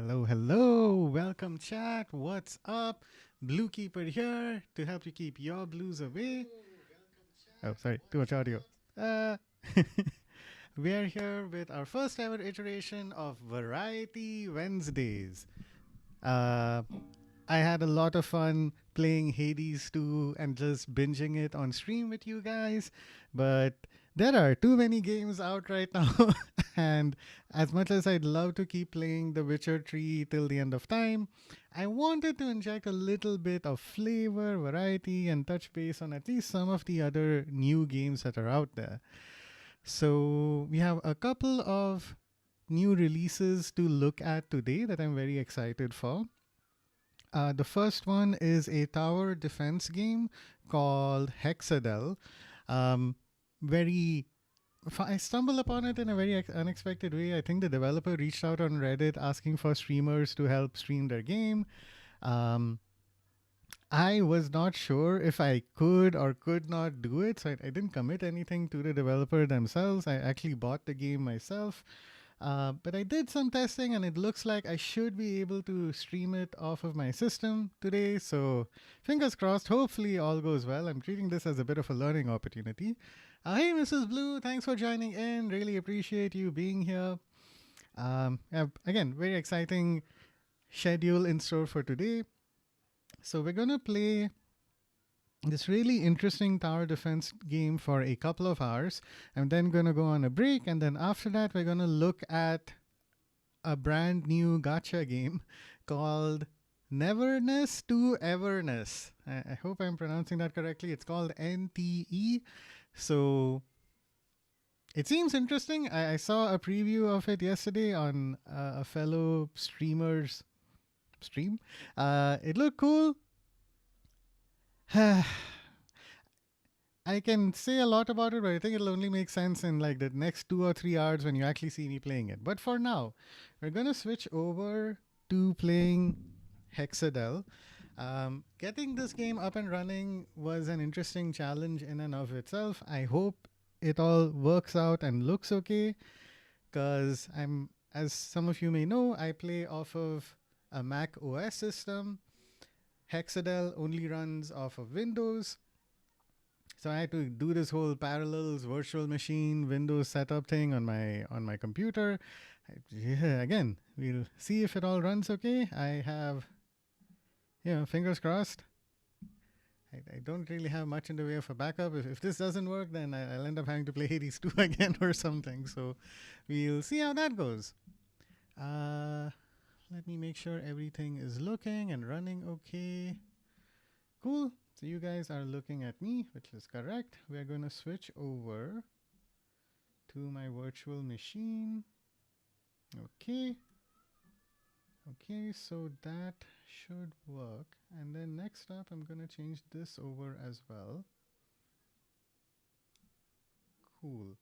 Hello, hello. Welcome, chat. What's up? Blookeeper here to help you keep your blues away. Oh, sorry, too much audio. Uh, we're here with our first ever iteration of Variety Wednesdays. Uh, I had a lot of fun playing Hades 2 and just binging it on stream with you guys, but there are too many games out right now. And as much as I'd love to keep playing The Witcher 3 till the end of time, I wanted to inject a little bit of flavor, variety, and touch base on at least some of the other new games that are out there. So we have a couple of new releases to look at today that I'm very excited for. The first one is a tower defense game called HEXADEL. Um, very I stumbled upon it in a very unexpected way. I think the developer reached out on Reddit asking for streamers to help stream their game. Um, I was not sure if I could or could not do it, so I didn't commit anything to the developer themselves. I actually bought the game myself. But I did some testing and it looks like I should be able to stream it off of my system today. So fingers crossed, hopefully all goes well. I'm treating this as a bit of a learning opportunity. Hey, Mrs. Blue, thanks for joining in. Really appreciate you being here. Again, very exciting schedule in store for today. So we're going to play this really interesting tower defense game for a couple of hours. I'm then going to go on a break, and then after that, we're going to look at a brand new gacha game called Neverness to Everness. I hope I'm pronouncing that correctly. It's called NTE. So it seems interesting. I saw a preview of it yesterday on a fellow streamer's stream. It looked cool. I can say a lot about it, but I think it'll only make sense in like the next 2 or 3 hours when you actually see me playing it. But for now, we're going to switch over to playing HEXADEL. Getting this game up and running was an interesting challenge in and of itself. I hope it all works out and looks okay, because as some of you may know, I play off of a Mac OS system. HEXADEL only runs off of Windows. So I had to do this whole Parallels virtual machine Windows setup thing on my computer. Again, we'll see if it all runs okay. I have, fingers crossed. I don't really have much in the way of a backup. If this doesn't work, then I'll end up having to play Hades 2 again or something. So we'll see how that goes. Let me make sure everything is looking and running okay. Cool. So you guys are looking at me, which is correct. We're going to switch over to my virtual machine. Okay. Okay, so that should work. And then next up, I'm going to change this over as well. Cool.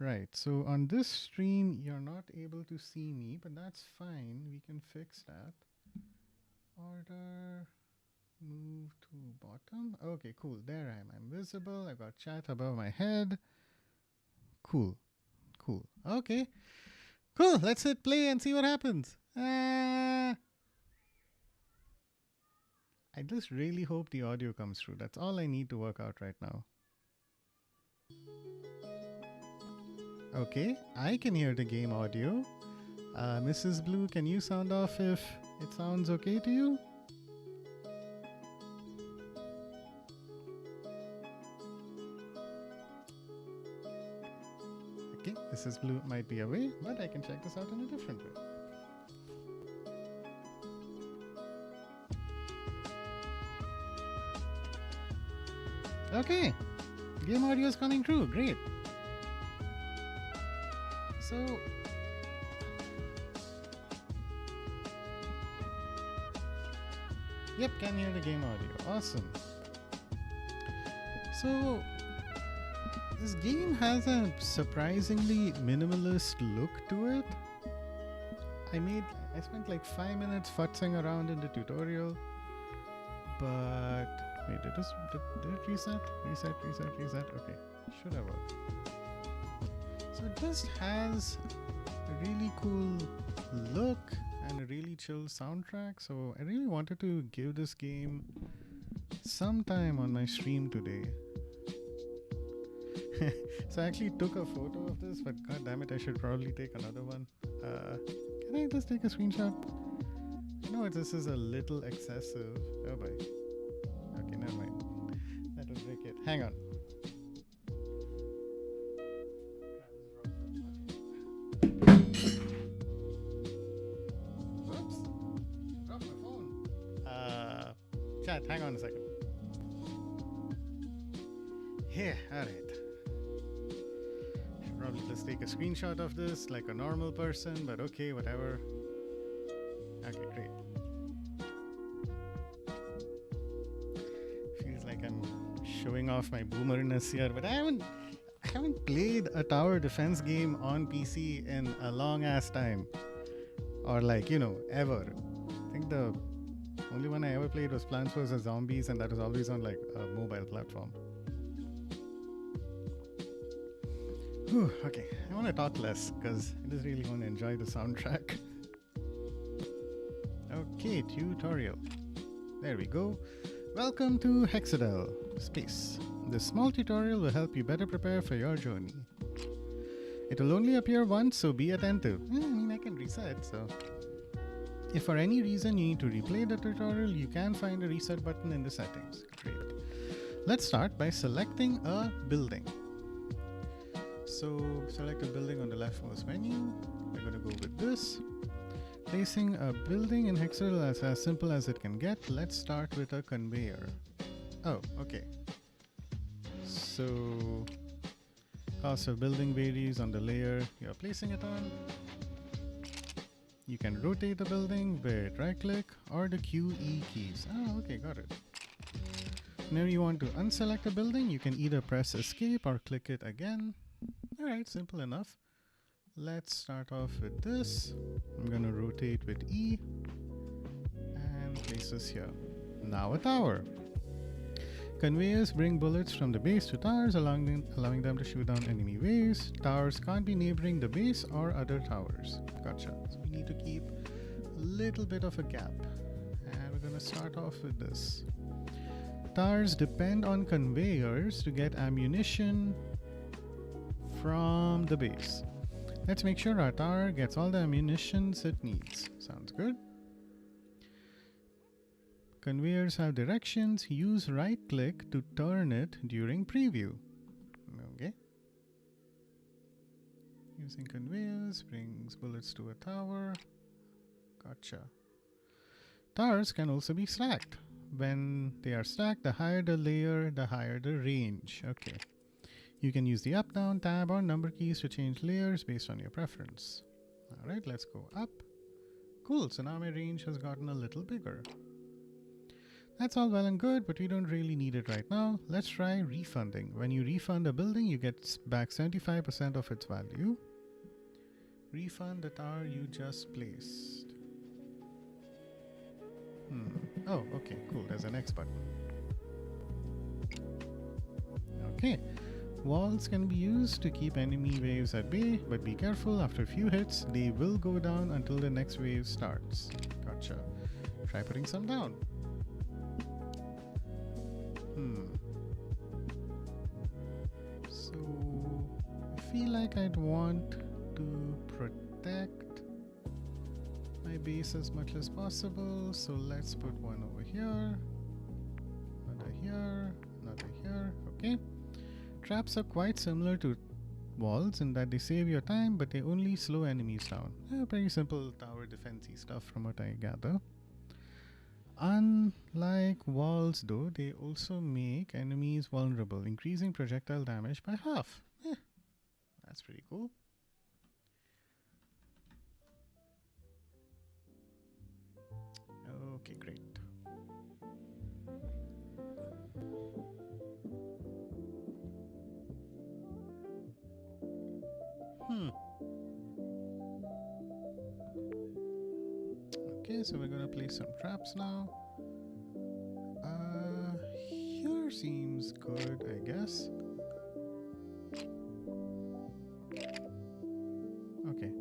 Right, so on this stream, you're not able to see me, but that's fine. We can fix that. Order, move to bottom. Okay, cool. There I am. I'm visible. I've got chat above my head. Cool. Cool. Okay. Cool. Let's hit play and see what happens. I just really hope the audio comes through. That's all I need to work out right now. Okay, I can hear the game audio. Mrs. Blue, can you sound off if it sounds okay to you? Okay, Mrs. Blue might be away, but I can check this out in a different way. Okay, game audio is coming through. Great. So, yep, can hear the game audio. Awesome. So, this game has a surprisingly minimalist look to it. I spent like 5 minutes futzing around in the tutorial, but wait, did it reset? Reset. Okay, should have worked. So it just has a really cool look and a really chill soundtrack. So I really wanted to give this game some time on my stream today. So I actually took a photo of this, but god damn it, I should probably take another one. Can I just take a screenshot? No, this is a little excessive. Oh boy. Okay, never mind. That will break it. Hang on. Whoops. Dropped my phone. Chat, hang on a second. Yeah, alright. Should probably just take a screenshot of this like a normal person, but okay, whatever. Okay, great. Feels like I'm showing off my boomerness here, but I haven't played a tower defense game on PC in a long ass time. Or like, ever. I think the only one I ever played was Plants vs. Zombies, and that was always on like a mobile platform. Whew, okay, I want to talk less because I just really want to enjoy the soundtrack. Okay, tutorial. There we go. Welcome to HEXADEL Space. This small tutorial will help you better prepare for your journey. It will only appear once, so be attentive. I mean, I can reset, so... If for any reason you need to replay the tutorial, you can find a reset button in the settings. Great. Let's start by selecting a building. So select a building on the leftmost menu. We're going to go with this. Placing a building in HEXADEL is as simple as it can get. Let's start with a conveyor. Oh, okay. So cost of building varies on the layer you're placing it on. You can rotate the building with right click or the QE keys. Oh, okay, got it. Now you want to unselect a building, you can either press escape or click it again. Alright, simple enough. Let's start off with this. I'm gonna rotate with E and place this here. Now a tower. Conveyors bring bullets from the base to towers, allowing them to shoot down enemy waves. Towers can't be neighboring the base or other towers. Gotcha. So we need to keep a little bit of a gap. And we're gonna start off with this. Towers depend on conveyors to get ammunition from the base. Let's make sure our tower gets all the ammunitions it needs. Sounds good. Conveyors have directions. Use right click to turn it during preview. Okay. Using conveyors brings bullets to a tower. Gotcha. Towers can also be stacked. When they are stacked, the higher the layer, the higher the range. Okay. You can use the up, down, tab, or number keys to change layers based on your preference. Alright, let's go up. Cool, so now my range has gotten a little bigger. That's all well and good, but we don't really need it right now. Let's try refunding. When you refund a building, you get back 75% of its value. Refund the tower you just placed. Oh, okay, cool. There's an X button. Okay. Walls can be used to keep enemy waves at bay, but be careful, after a few hits, they will go down until the next wave starts. Gotcha. Try putting some down. So, I feel like I'd want to protect my base as much as possible, so let's put one over here, another here, another here. Okay. Traps are quite similar to walls in that they save your time, but they only slow enemies down. Pretty simple tower defensey stuff from what I gather. Unlike walls though, they also make enemies vulnerable, increasing projectile damage by half. That's pretty cool. Okay, great. Okay, so we're gonna place some traps now. Here seems good, I guess. Okay.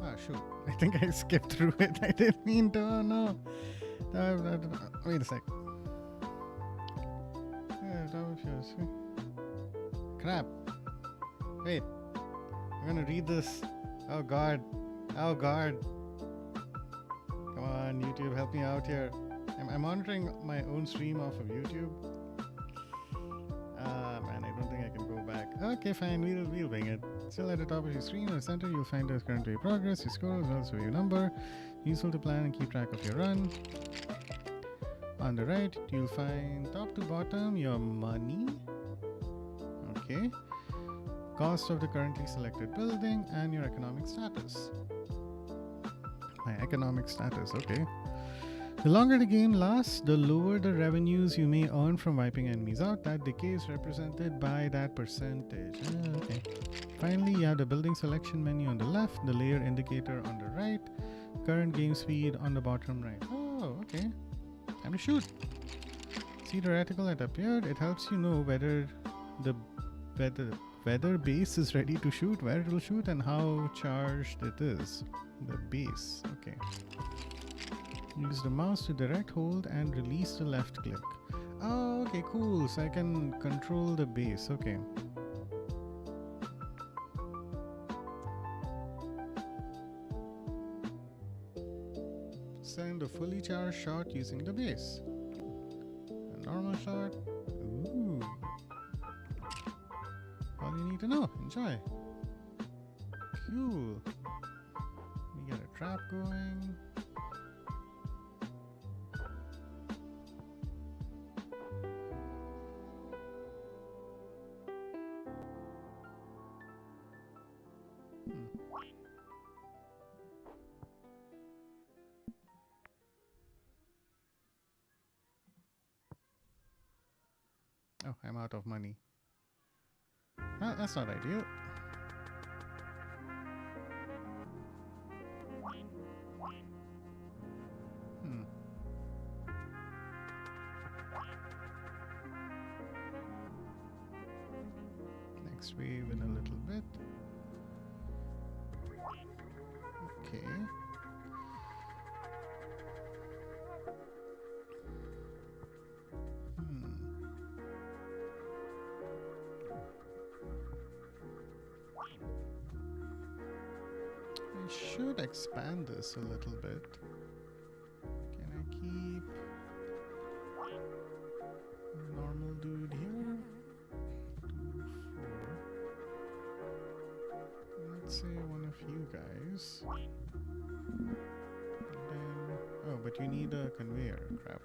Ah, shoot. I think I skipped through it. I didn't mean to. Oh no. Wait a sec. Crap. Wait. I'm gonna read this. Oh god. Oh god. Come on, YouTube, help me out here. I'm monitoring my own stream off of YouTube. Man, I don't think I can go back. Okay, fine, we'll wing it. Still at the top of your screen in the center, you'll find the current your progress, your score, as well as your number. Useful to plan and keep track of your run. On the right, you'll find top to bottom your money. Okay. Cost of the currently selected building and your economic status. My economic status, okay. The longer the game lasts, the lower the revenues you may earn from wiping enemies out. That decay is represented by that percentage. Okay. Finally, you have the building selection menu on the left, the layer indicator on the right, current game speed on the bottom right. Oh, okay. Time to shoot. See the reticle that appeared? It helps you know whether the weather base is ready to shoot, where it will shoot, and how charged it is. The base. Okay. Use the mouse to direct hold and release the left click. Oh, okay, cool. So I can control the base. Okay. Send a fully charged shot using the base. A normal shot. Ooh. All you need to know. Enjoy. Cool. We get a trap going. Oh, I'm out of money. Well, that's not ideal. Next wave in a little bit. Okay. I should expand this a little bit. Can I keep a normal dude here? 2, 4. Let's say one of you guys. And then, oh, but you need a conveyor. Crap.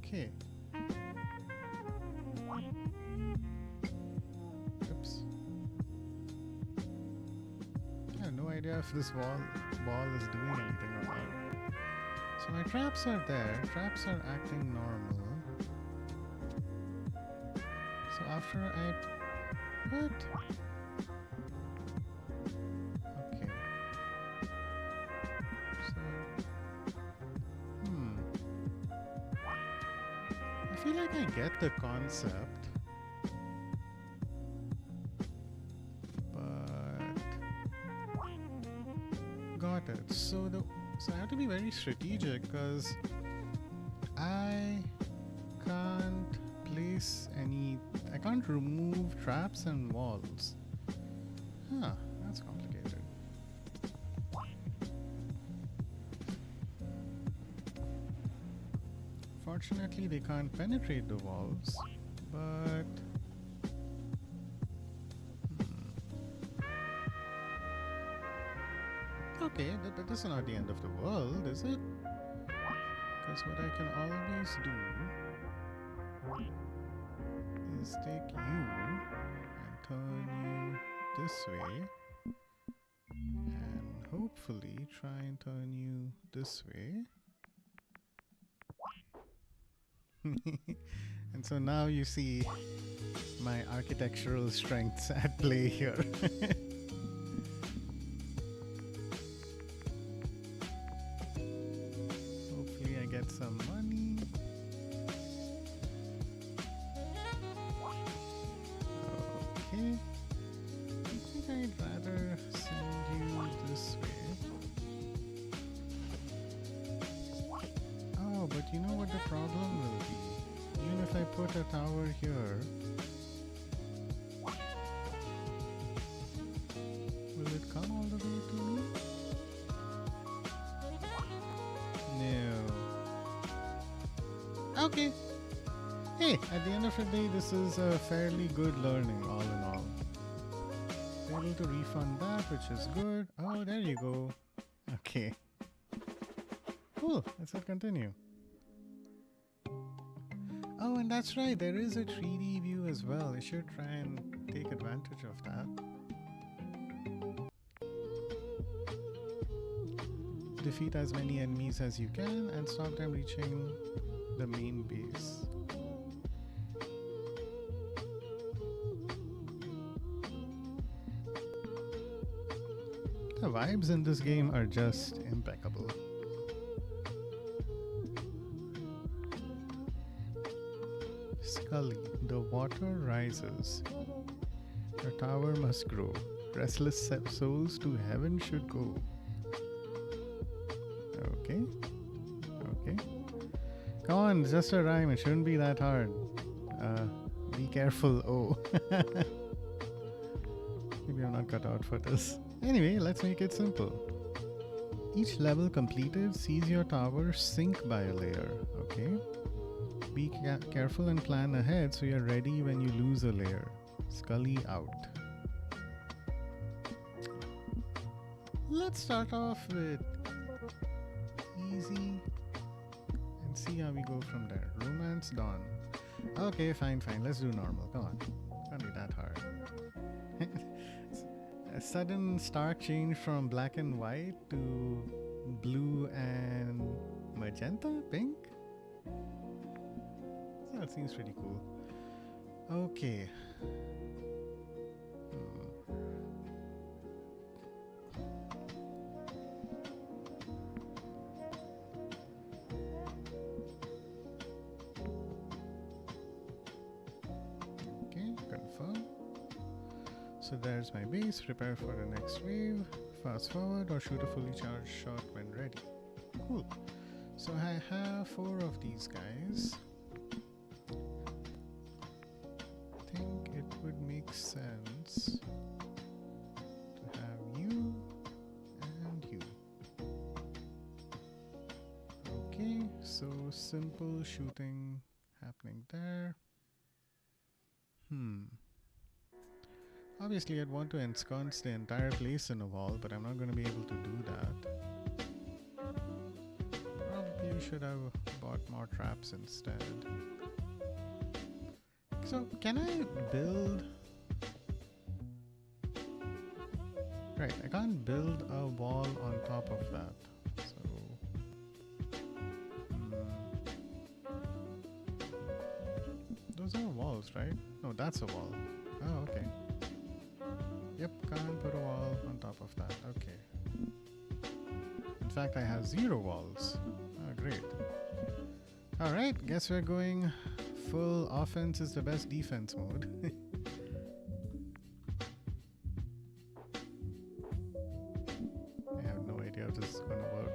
Okay. Oops. I have no idea if this wall is doing anything or not. So my traps are there. Traps are acting normal. So after I put... Okay. I feel like I get the concept, but got it. So I have to be very strategic because I can't place any. I can't remove traps and walls. Huh, that's complicated. Fortunately, they can't penetrate the walls, but okay, that is not the end of the world, is it? Because what I can always do is take you and turn you this way, and hopefully try and turn you this way. And so now you see my architectural strengths at play here. Hopefully I get some money. Okay. I think I'd rather send you this way. Oh, but you know what the problem will be? Even if I put a tower here, will it come all the way to me? No. Okay. Hey, at the end of the day, this is a fairly good learning, all in all. Able to refund that, which is good. Oh, there you go. Okay. Cool. Let's hit continue. Oh, and that's right. There is a 3D view as well. I should try and take advantage of that. Defeat as many enemies as you can and stop them reaching the main base. The vibes in this game are just impeccable. Scully, the water rises. The tower must grow. Restless souls to heaven should go. Okay. Okay. Come on, it's just a rhyme. It shouldn't be that hard. Be careful. Oh. Maybe I'm not cut out for this. Anyway, let's make it simple. Each level completed sees your tower sink by a layer. Okay. Be careful and plan ahead so you're ready when you lose a layer. Scully out. Let's start off with easy and see how we go from there. Romance Dawn. Okay, fine. Let's do normal. Come on. Can't be that hard. A sudden stark change from black and white to blue and magenta? Pink? That seems pretty cool. Okay. Okay, confirm. So there's my base. Prepare for the next wave. Fast forward or shoot a fully charged shot when ready. Cool. So I have 4 of these guys. I think it would make sense to have you and you. Okay, so simple shooting happening there. Obviously, I'd want to ensconce the entire place in a wall, but I'm not going to be able to do that. Probably should have bought more traps instead. So, can I build... Right, I can't build a wall on top of that. So... Those are walls, right? No, that's a wall. Oh, okay. Yep, can't put a wall on top of that. Okay. In fact, I have 0 walls. Oh, great. Alright, guess we're going full offense is the best defense mode. I have no idea if this is gonna work.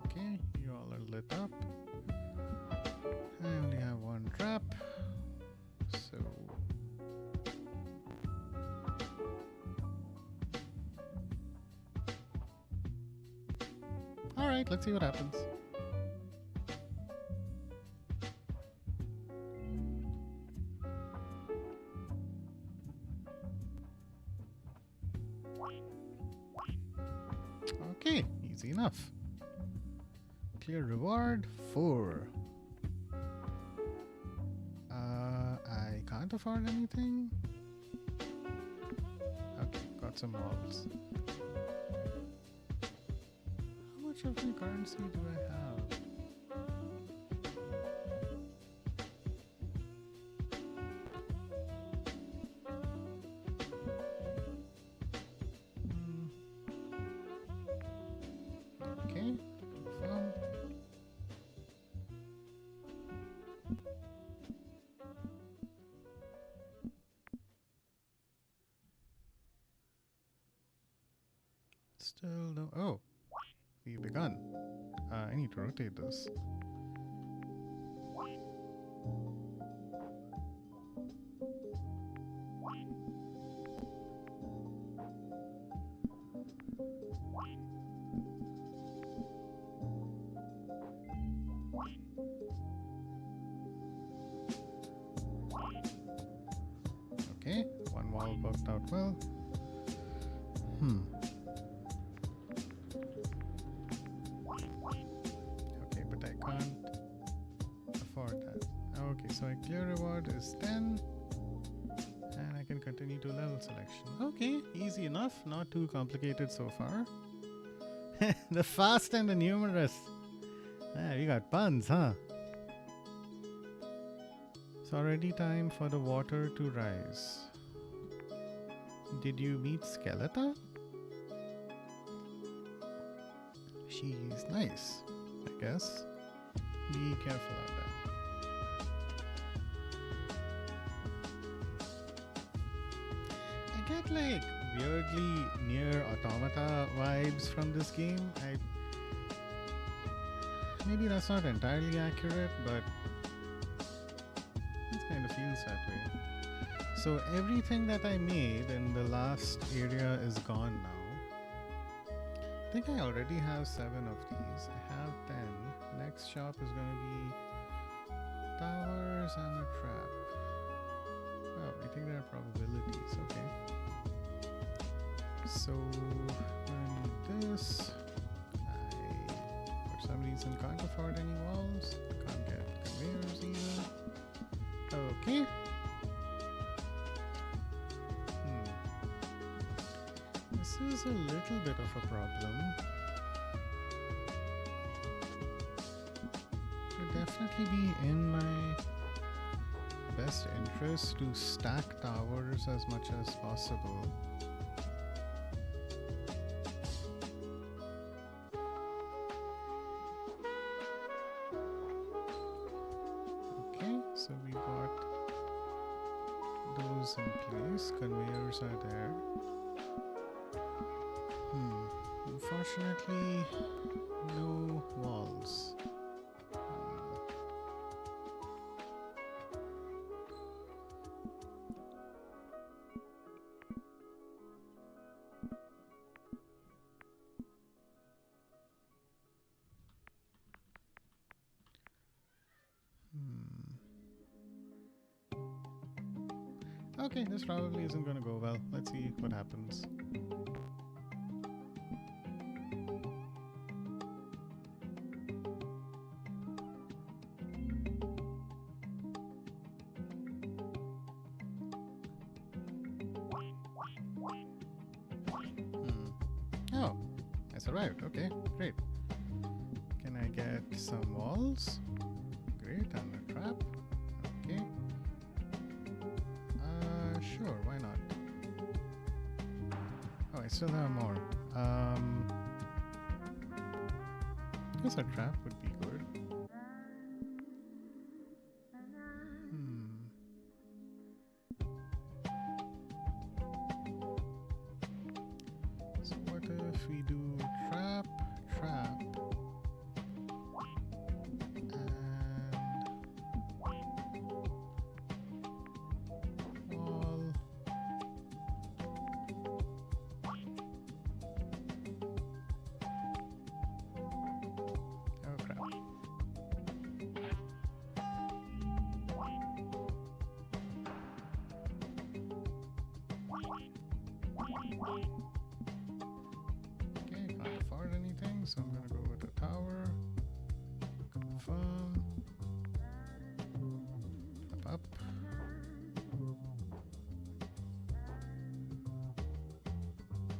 Okay, you all are lit up. I only have 1 trap, so alright, let's see what happens. Okay, easy enough. Clear reward 4. I can't afford anything. Okay, got some walls. How much of my currency do I have? Okay, confirm. Still no. Oh, we've begun. I need to rotate this. Okay, one wall worked out well. Okay, but I can't afford that. Okay, so my clear reward is 10. And I can continue to level selection. Okay, easy enough. Not too complicated so far. The fast and the numerous. Ah, we got puns, huh? It's already time for the water to rise. Did you meet Skeletor? She's nice, I guess. Be careful out there. I get like weirdly near automata vibes from this game. Maybe that's not entirely accurate, but it kind of feels that way. So everything that I made in the last area is gone now. I think I already have 7 of these. I have 10. Next shop is going to be towers and a trap. Oh, I think there are probabilities. Okay. So in this, I for some reason can't afford any walls. Can't get conveyors either. Okay. This is a little bit of a problem. It would definitely be in my best interest to stack towers as much as possible. Okay, so we got those in place. Conveyors are there. Unfortunately, no walls. Okay, this probably isn't going to go well. Let's see what happens. Oh, I survived. Okay, great. Can I get some walls? Great, and a trap. Okay. Sure, why not? Oh, I still have more. I guess a trap would be good. So what if we do trap, trap, and wall. Oh crap. Okay, can't afford anything, so I'm gonna go with a tower. Confirm. Up.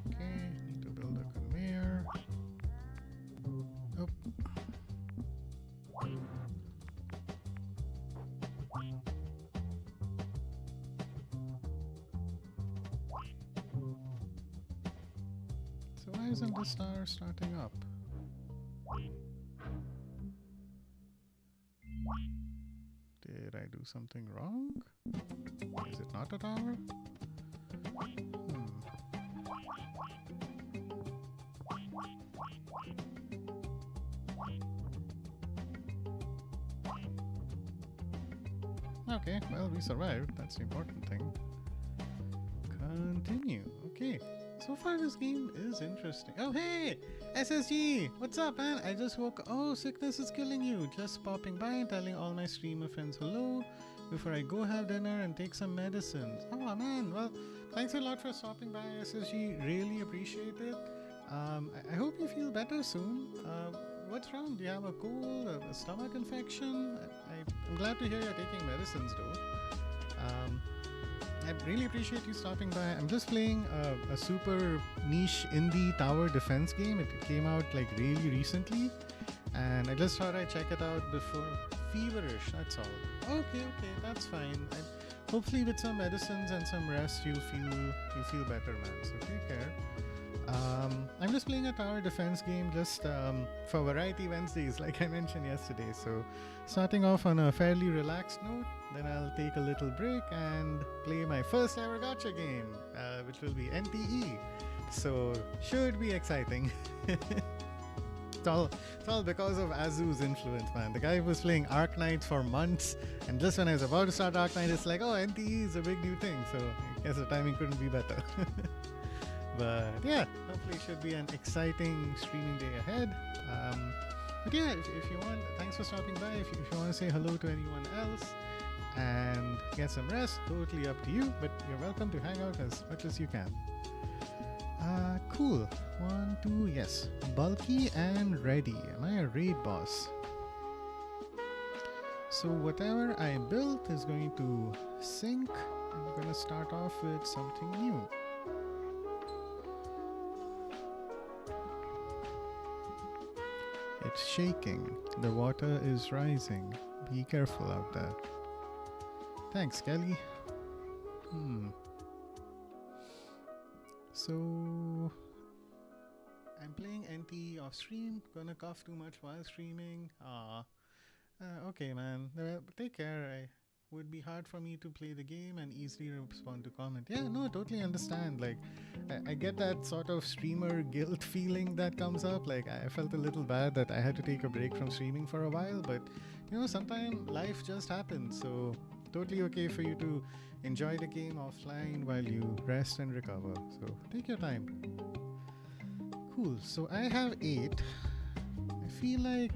Okay, need to build a conveyor. isn't the star starting up? Did I do something wrong? Is it not a tower? Okay, well, we survived. That's the important thing. Continue. Okay. So far, this game is interesting. Oh, hey! SSG! What's up, man? I just woke up. Oh, sickness is killing you. Just popping by and telling all my streamer friends hello before I go have dinner and take some medicines. Oh, man. Well, thanks a lot for stopping by, SSG. Really appreciate it. I hope you feel better soon. What's wrong? Do you have a cold, a stomach infection? I'm glad to hear you're taking medicines, though. I really appreciate you stopping by. I'm just playing a super niche indie tower defense game. It came out like really recently, and I just thought I'd check it out before. Feverish, that's all. Okay, that's fine. Hopefully with some medicines and some rest, you'll feel better, man. So take care. I'm just playing a tower defense game just for Variety Wednesdays, like I mentioned yesterday. So starting off on a fairly relaxed note, then I'll take a little break and play my first ever gacha game, which will be NTE. So should be exciting. It's all because of Azu's influence, man. The guy was playing Arc Knight for months, and just when I was about to start Arc Knight, it's like, oh, NTE is a big new thing. So I guess the timing couldn't be better. But yeah, hopefully it should be an exciting streaming day ahead. But yeah, if you want, thanks for stopping by. If you want to say hello to anyone else and get some rest, totally up to you. But you're welcome to hang out as much as you can. Cool. 1, 2, yes. Bulky and ready. Am I a raid boss? So whatever I built is going to sync. I'm going to start off with something new. It's shaking. The water is rising. Be careful out there. Thanks, Kelly. So I'm playing NT off stream. Gonna cough too much while streaming. Okay, man. Take care. It would be hard for me to play the game and easily respond to comment. Yeah, no, totally understand. Like, I get that sort of streamer guilt feeling that comes up. Like, I felt a little bad that I had to take a break from streaming for a while, but you know, sometimes life just happens. So totally okay for you to enjoy the game offline while you rest and recover. So take your time. Cool. So I have 8. I feel like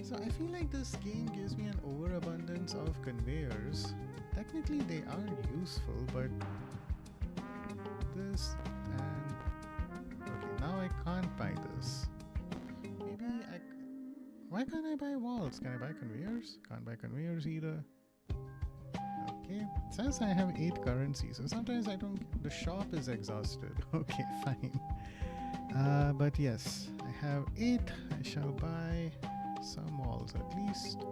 So I feel like this game gives me an overabundance of conveyors. Technically they are useful, but this and okay, now I can't buy this. Maybe why can't I buy walls? Can I buy conveyors? Can't buy conveyors either. Okay, it says I have 8 currencies, so sometimes I don't. The shop is exhausted. Okay, fine. But yes, I have 8. I shall buy some walls at least.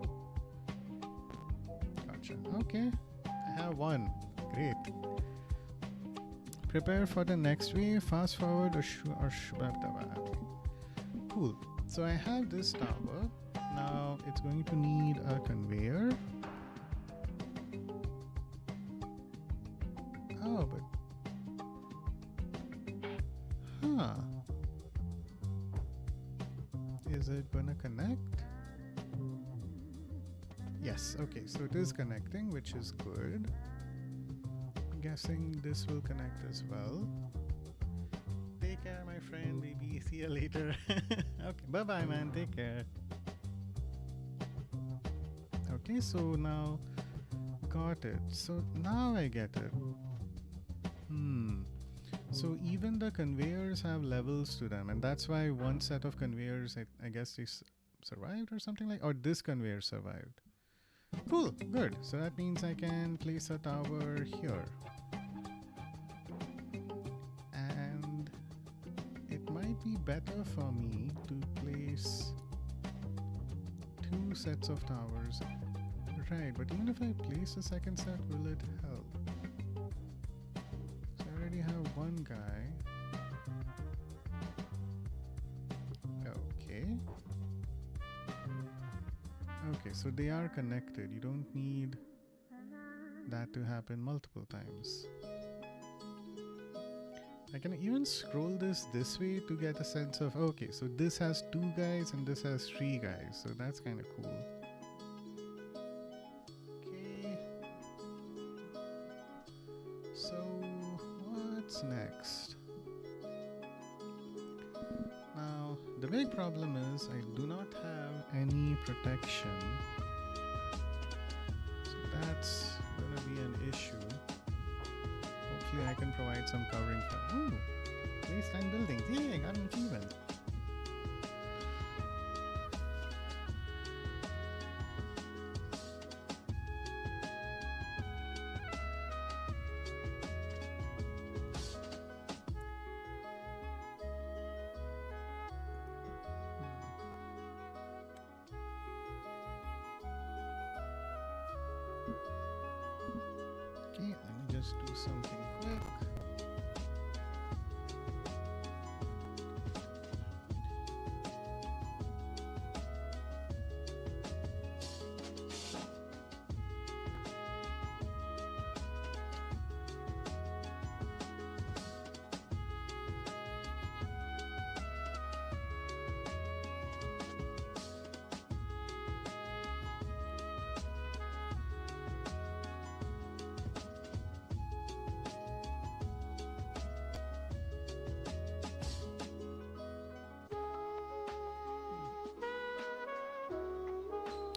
Gotcha. Okay, I have 1. Great. Prepare for the next wave. Fast forward or cool. So I have this tower. Now it's going to need a conveyor. Oh, but is it gonna connect? Yes, okay, so it is connecting, which is good. I'm guessing this will connect as well. Take care, my friend, maybe see you later. Okay, bye-bye, man, take care. Okay, so now got it. So now I get it. So even the conveyors have levels to them, and that's why one set of conveyors, I guess they survived or something like, or this conveyor survived. Cool, good. So that means I can place a tower here. And it might be better for me to place 2 sets of towers. Right, but even if I place a second set, will it help? one guy. Okay. Okay, so they are connected. You don't need that to happen multiple times. I can even scroll this way to get a sense of, okay, so this has 2 guys and this has 3 guys. So that's kind of cool. Okay. So what's next? Now, the big problem is I do not have any protection. So that's going to be an issue. Hopefully I can provide some covering for. Ooh, wasteland buildings. Yay, I got an achievement. Okay, let me just do something quick.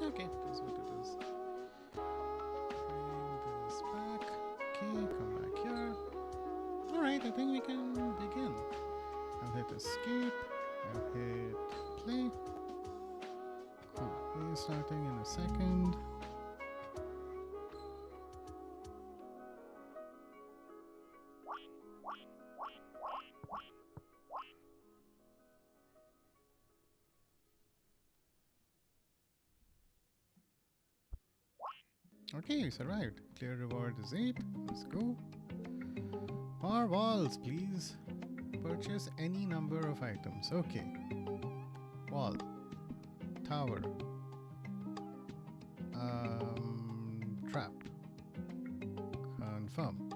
Okay, that's what it is. Bring this back. Okay, come back here. Alright, I think we can begin. I'll hit escape. I'll hit play. Cool. We're starting in a second. Okay, it's arrived. Clear reward is 8. Let's go. More walls, please. Purchase any number of items. Okay. Wall. Tower. Trap. Confirm.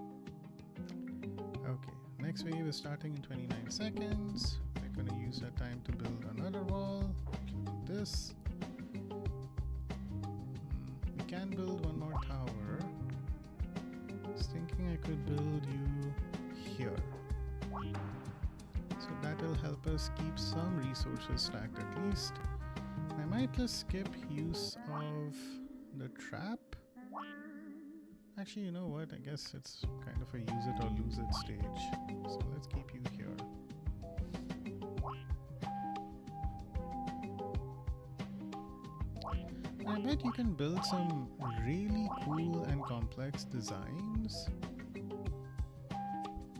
Okay. Next wave is starting in 29 seconds. We're going to use that time to build another wall. We can do this. We can build one more tower. I was thinking I could build you here. So that will help us keep some resources stacked at least. I might just skip use of the trap. Actually, you know what? I guess it's kind of a use it or lose it stage. So let's keep you here. I bet you can build some really cool and complex designs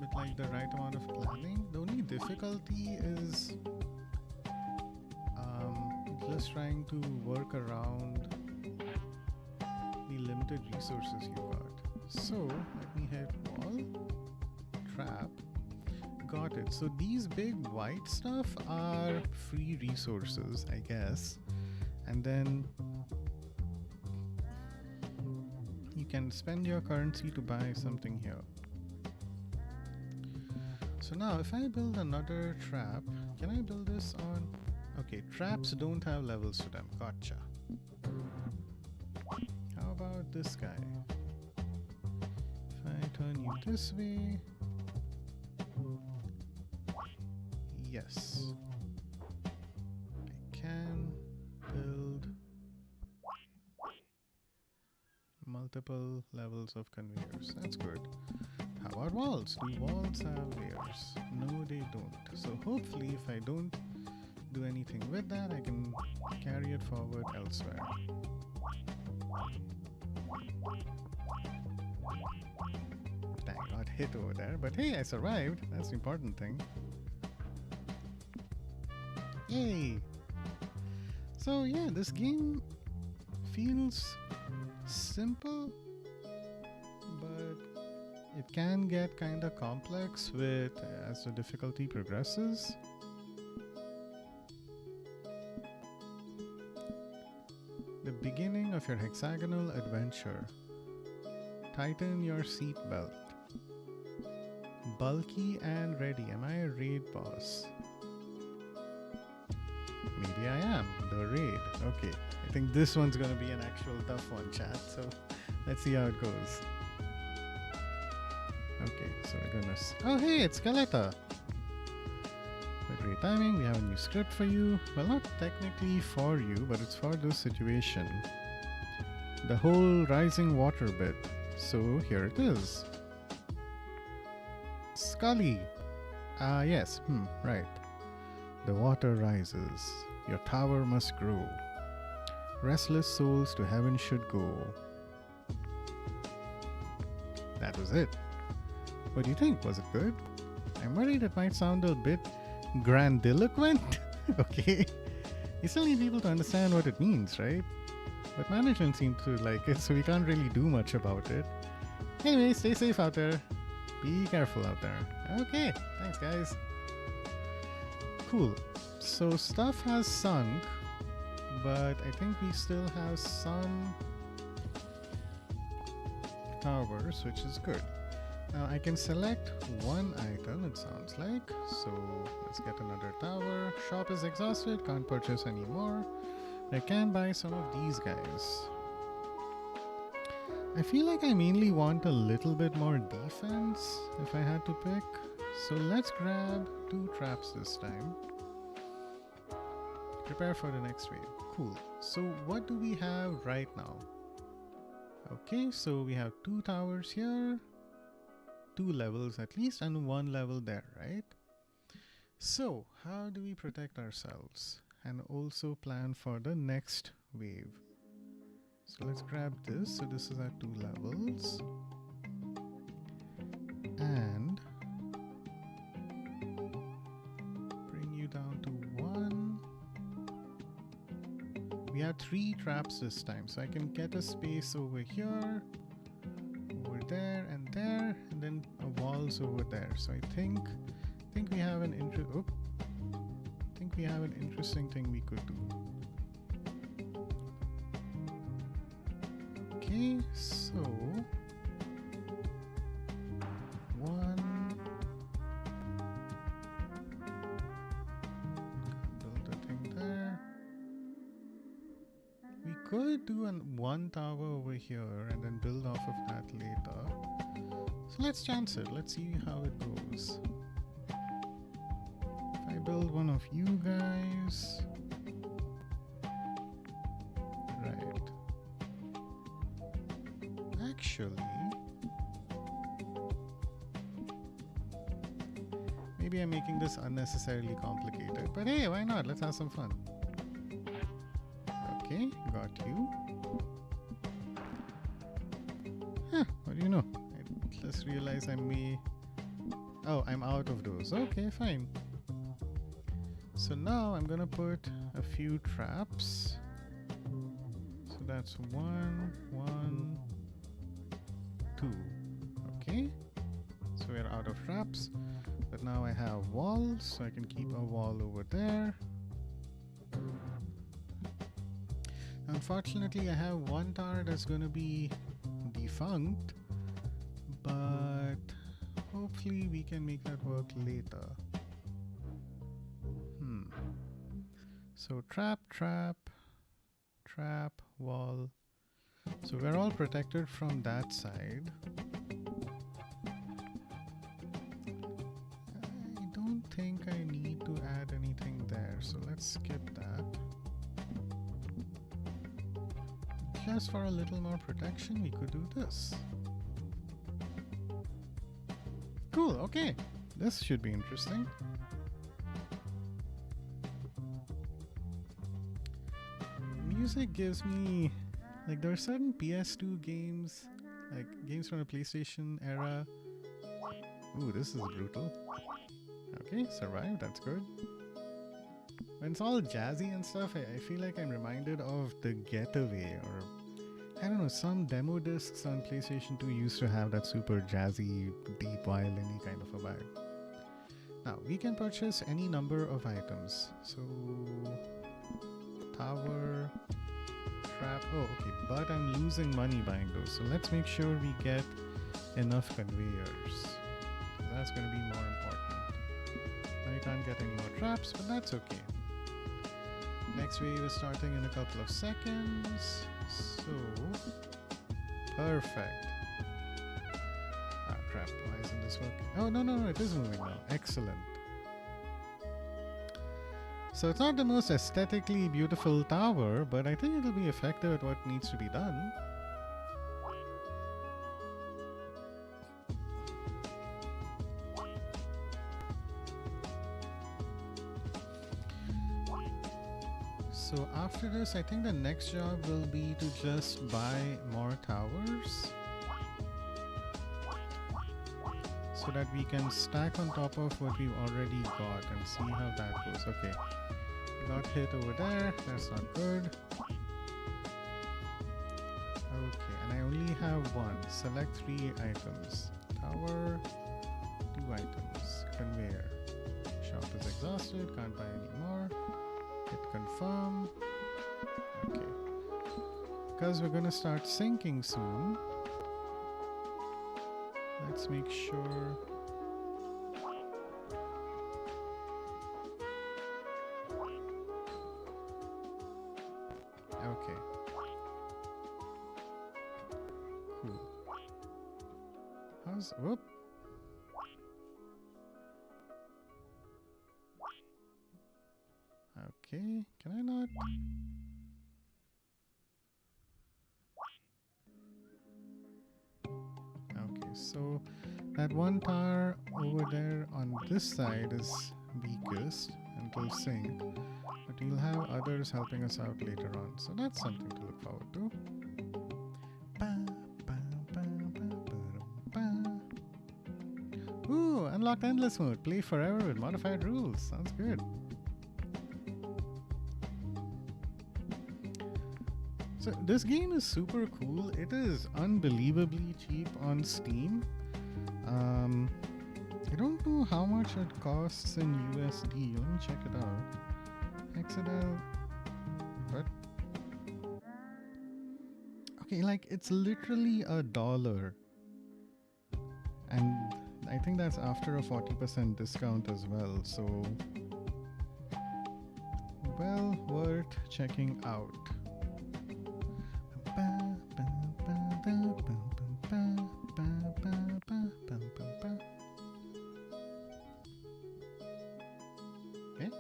with like the right amount of planning. The only difficulty is just trying to work around the limited resources you got. So let me hit wall, trap, got it. So these big white stuff are free resources, I guess, and then you can spend your currency to buy something here. So now if I build another trap, can I build this on? Okay, traps don't have levels to them. Gotcha. How about this guy? If I turn you this way. Yes. I can build multiple levels of conveyors. That's good. How about walls? Do walls have layers? No, they don't. So hopefully if I don't do anything with that, I can carry it forward elsewhere. Dang, got hit over there, but hey, I survived. That's the important thing. Yay! So yeah, this game feels simple, but It can get kind of complex with as the difficulty progresses. The beginning of your hexagonal adventure. Tighten your seatbelt. Bulky and ready. Am I a raid boss? Maybe I am. The raid. Okay. I think this one's gonna be an actual tough one, chat. So let's see how it goes. Okay, so we're gonna. Oh, hey, it's Skeletta. Great timing. We have a new script for you. Well, not technically for you, but it's for this situation. The whole rising water bit. So here it is. Scully. Yes. Right. The water rises. Your tower must grow. Restless souls to heaven should go. That was it. What do you think? Was it good? I'm worried it might sound a bit grandiloquent. Okay. You still need people to understand what it means, right? But management seemed to like it, so we can't really do much about it. Anyway, stay safe out there. Be careful out there. Okay, thanks guys. Cool. So stuff has sunk, but I think we still have some towers, which is good. Now I can select one item, it sounds like. So let's get another tower. Shop is exhausted, can't purchase any more. I can buy some of these guys. I feel like I mainly want a little bit more defense if I had to pick. So let's grab 2 traps this time. Prepare for the next wave. Cool. So what do we have right now? Okay, so we have 2 towers here. 2 levels at least, and 1 level there, right? So how do we protect ourselves and also plan for the next wave? So let's grab this. So this is at 2 levels, and bring you down to 1. We have 3 traps this time, so I can get a space over here, over there, and then a walls over there. So I think we have an interesting thing we could do. Okay, so 1, build a thing there. We could do 1 tower over here and then build off of that later. So let's chance it. Let's see how it goes. If I build one of you guys. Right. Actually, maybe I'm making this unnecessarily complicated. But hey, why not? Let's have some fun. Okay, got you. Huh, what do you know? I just realized I'm out of those. Okay, fine. So now I'm gonna put a few traps. So that's 1, 1, 2. Okay. So we're out of traps. But now I have walls, so I can keep a wall over there. Unfortunately, I have 1 tower that's going to be defunct, but hopefully we can make that work later. So trap, wall. So we're all protected from that side. I don't think I need to add anything there, so let's skip that. Just for a little more protection, we could do this. Cool, okay. This should be interesting. Music gives me, like, there are certain PS2 games, like games from the PlayStation era. Ooh, this is brutal. Okay, survive, that's good. When it's all jazzy and stuff, I feel like I'm reminded of The Getaway or I don't know, some demo discs on PlayStation 2 used to have that super jazzy, deep violin kind of a vibe. Now, we can purchase any number of items. So, tower, trap. Oh, okay, but I'm losing money buying those. So let's make sure we get enough conveyors. That's going to be more important. Now we can't get any more traps, but that's okay. Next wave is starting in a couple of seconds. So, perfect. Ah, crap. Why isn't this working? Oh, no, it is moving now. Excellent. So it's not the most aesthetically beautiful tower, but I think it'll be effective at what needs to be done. So after this, I think the next job will be to just buy more towers so that we can stack on top of what we've already got and see how that goes. Okay, got hit over there, that's not good. Okay, and I only have one. Select 3 items. Tower, 2 items. Conveyor. Shop is exhausted, can't buy any more. Hit confirm. Okay. Because we're gonna start sinking soon, let's make sure. Okay. Cool. How's whoop? Okay, can I not? Okay, so that one tower over there on this side is weakest and will sink, but we'll have others helping us out later on, so that's something to look forward to. Ooh, unlocked endless mode. Play forever with modified rules. Sounds good. So this game is super cool. It is unbelievably cheap on Steam. I don't know how much it costs in USD. Let me check it out. HEXADEL. What? Okay, like it's literally $1. And I think that's after a 40% discount as well. So, well worth checking out. Okay,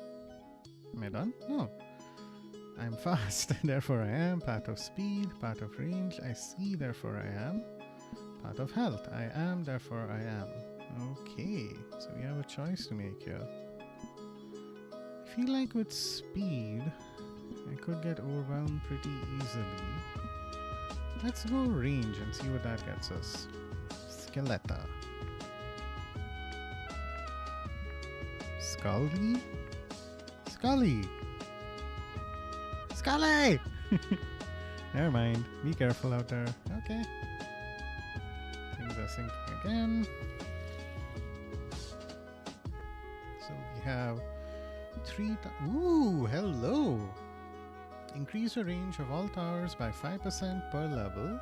am I done? No. I'm fast, therefore I am. Part of speed, part of range. I see, therefore I am. Part of health. I am, therefore I am. Okay, so we have a choice to make here. I feel like with speed, I could get overwhelmed pretty easily. Let's go range and see what that gets us. Skeletor. Scully? Scully! Scully! Never mind. Be careful out there. Okay. Things are sinking again. So we have 3 ooh, hello! Increase the range of all towers by 5% per level.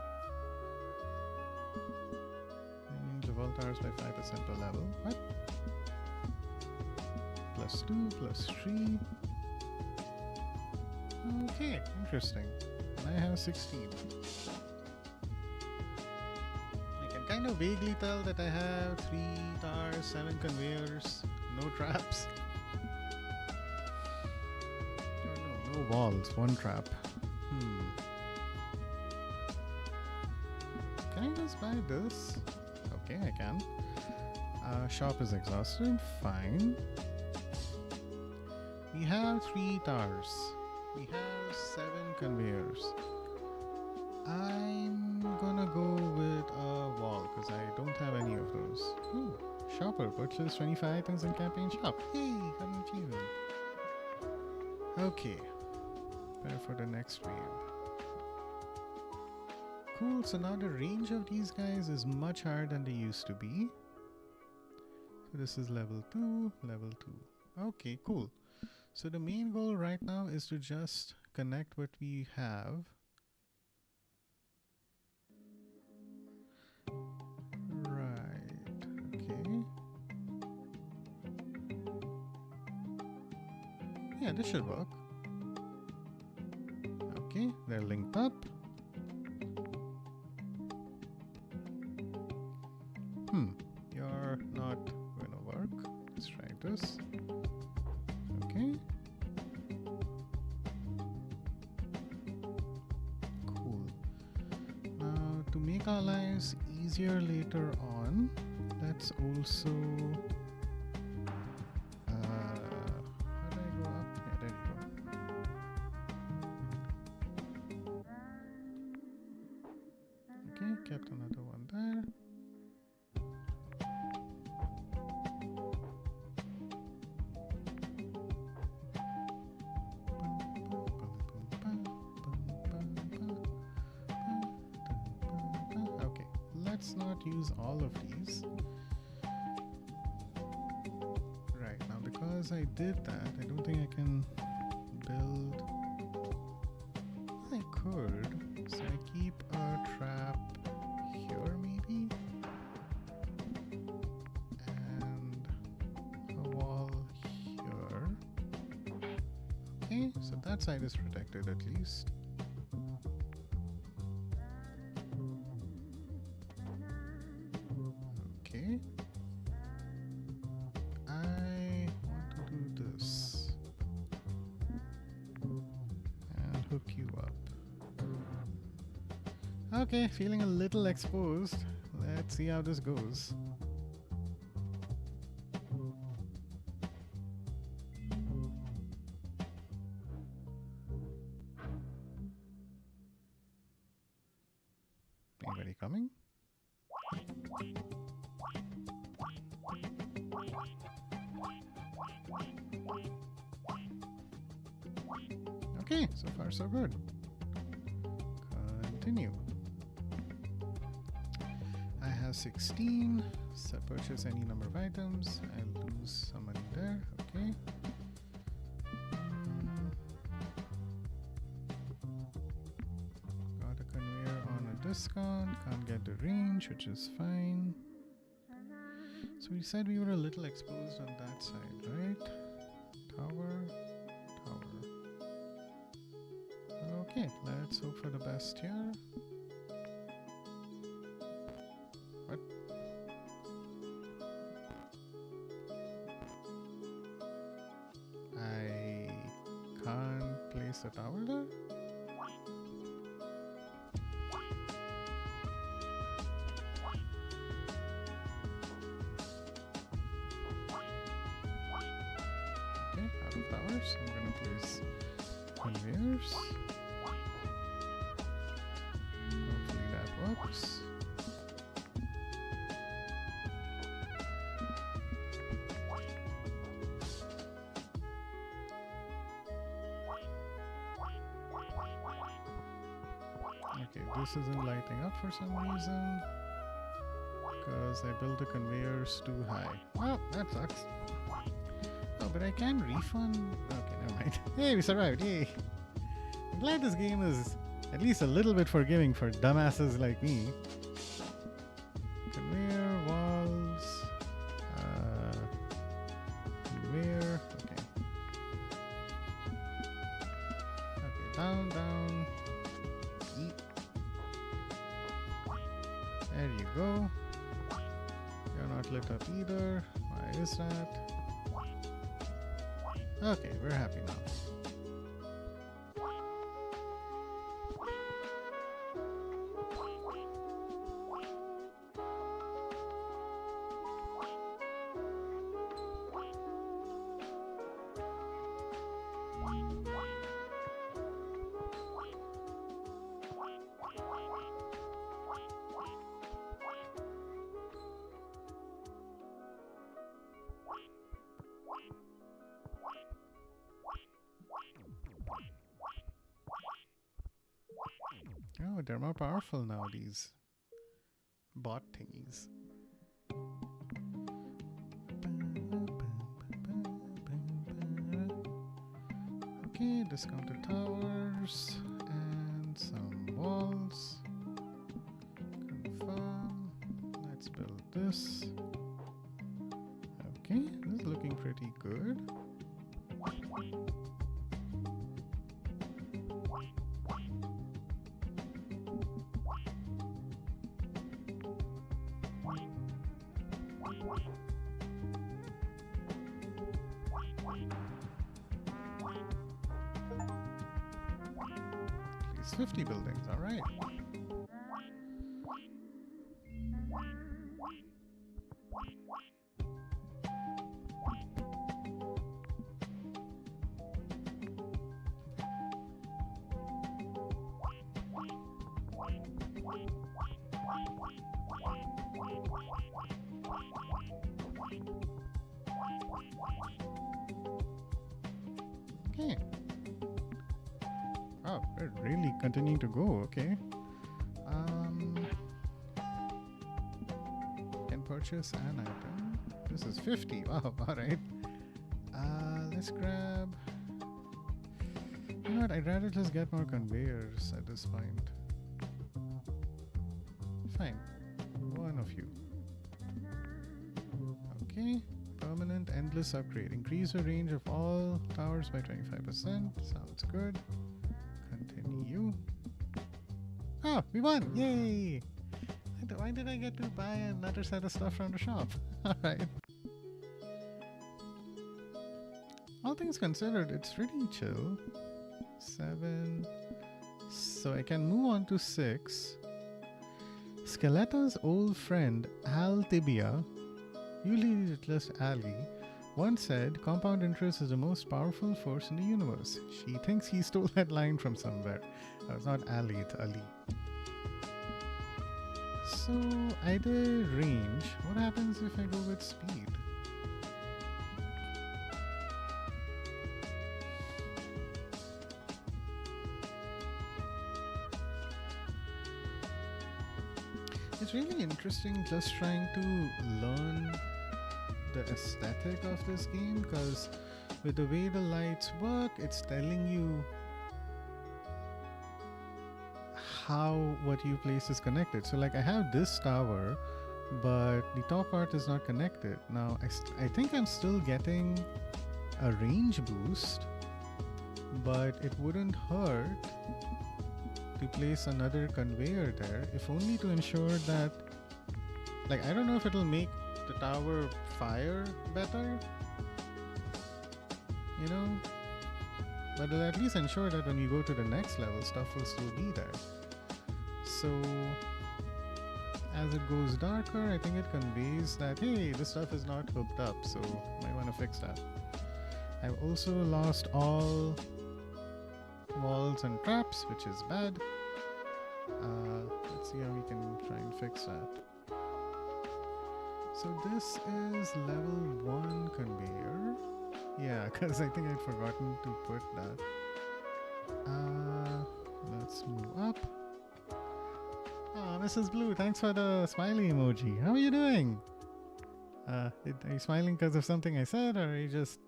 Range of all towers by 5% per level. What? +2, +3. Okay, interesting. And I have 16. I can kind of vaguely tell that I have 3 towers, 7 conveyors, no traps. No walls, 1 trap. Can I just buy this? Okay, I can. Shop is exhausted. Fine. We have 3 towers. We have 7 conveyors. I'm gonna go with a wall because I don't have any of those. Ooh, shopper purchase 25 items in campaign shop. Yay, got an achievement. Okay. Prepare for the next wave. cool. So now the range of these guys is much higher than they used to be. So this is level 2, level 2. Okay, cool. So the main goal right now is to just connect what we have. Right, okay. Yeah, this should work. Okay, they're linked up. You're not gonna work. Let's try this. Okay. Cool. Now, to make our lives easier later on, let's also... how do I go up? Yeah, there you go. Okay, kept another one there. Let's not use all of these. Right, now because I did that, I don't think I can build... I could. So I keep a trap here maybe? And a wall here. Okay, so that side is protected at least. Okay. I want to do this. And hook you up. Okay, feeling a little exposed. Let's see how this goes. Anybody coming? Okay, so far so good. Continue. I have 16. So purchase any number of items. I'll lose some money there. Okay. Got a conveyor on a discount. Can't get the range, which is fine. So we said we were a little exposed on that side, right? Tower. Okay, let's hope for the best here. What? I can't place a tower there? Okay, out of towers. I'm gonna place conveyors. Hopefully that works. Okay, this isn't lighting up for some reason. Because I built the conveyors too high. Well, that sucks. Oh, but I can refund. Okay, never mind. Hey, we survived. Yay. I'm glad this game is at least a little bit forgiving for dumbasses like me. Conveyor, walls. Conveyor. Okay. Okay, down, down. Eat. There you go. You're not lit up either. Why is that? Okay, we're happy now. Oh, they're more powerful now, these bot thingies. Okay, discounted towers and some walls. Confirm. Let's build this. Okay, this is looking pretty good. At least 50 buildings, all right. Okay. Oh, we're really continuing to go, okay. Can purchase an item. This is 50, wow, alright. Let's grab... You know what, I'd rather just get more conveyors at this point. Fine. One of you. Okay. Permanent endless upgrade. Increase the range of all towers by 25%. Sounds good. Continue. Oh, we won! Yay! Why did I get to buy another set of stuff from the shop? Alright. All things considered, it's pretty chill. 7. So I can move on to 6. Skeletta's old friend, Al Tibia, usually just Ali, once said, compound interest is the most powerful force in the universe. She thinks he stole that line from somewhere. It's not Ali, it's Ali. So I did range. What happens if I go with speed? It's really interesting just trying to learn the aesthetic of this game, because with the way the lights work, it's telling you how what you place is connected. So like I have this tower, but the top part is not connected. Now I think I'm still getting a range boost, but it wouldn't hurt to place another conveyor there, if only to ensure that, like, I don't know if it'll make the tower fire better, you know, but it'll at least ensure that when you go to the next level, stuff will still be there. So as it goes darker, I think it conveys that, hey, this stuff is not hooked up, so might want to fix that. I've also lost all walls and traps, which is bad. Let's see how we can try and fix that. So this is level 1 conveyor. Yeah, because I think I'd forgotten to put that. Let's move up. Oh, Mrs. Blue, thanks for the smiley emoji. How are you doing? Are you smiling because of something I said, or are you just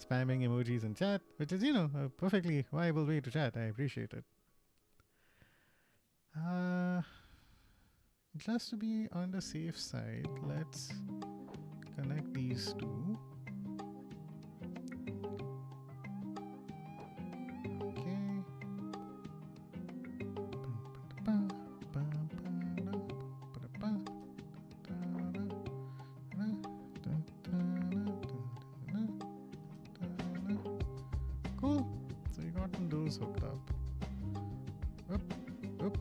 spamming emojis in chat? Which is, you know, a perfectly viable way to chat. I appreciate it. Just to be on the safe side, let's connect these two. Okay. Cool. So you got those hooked up. Oop, oop.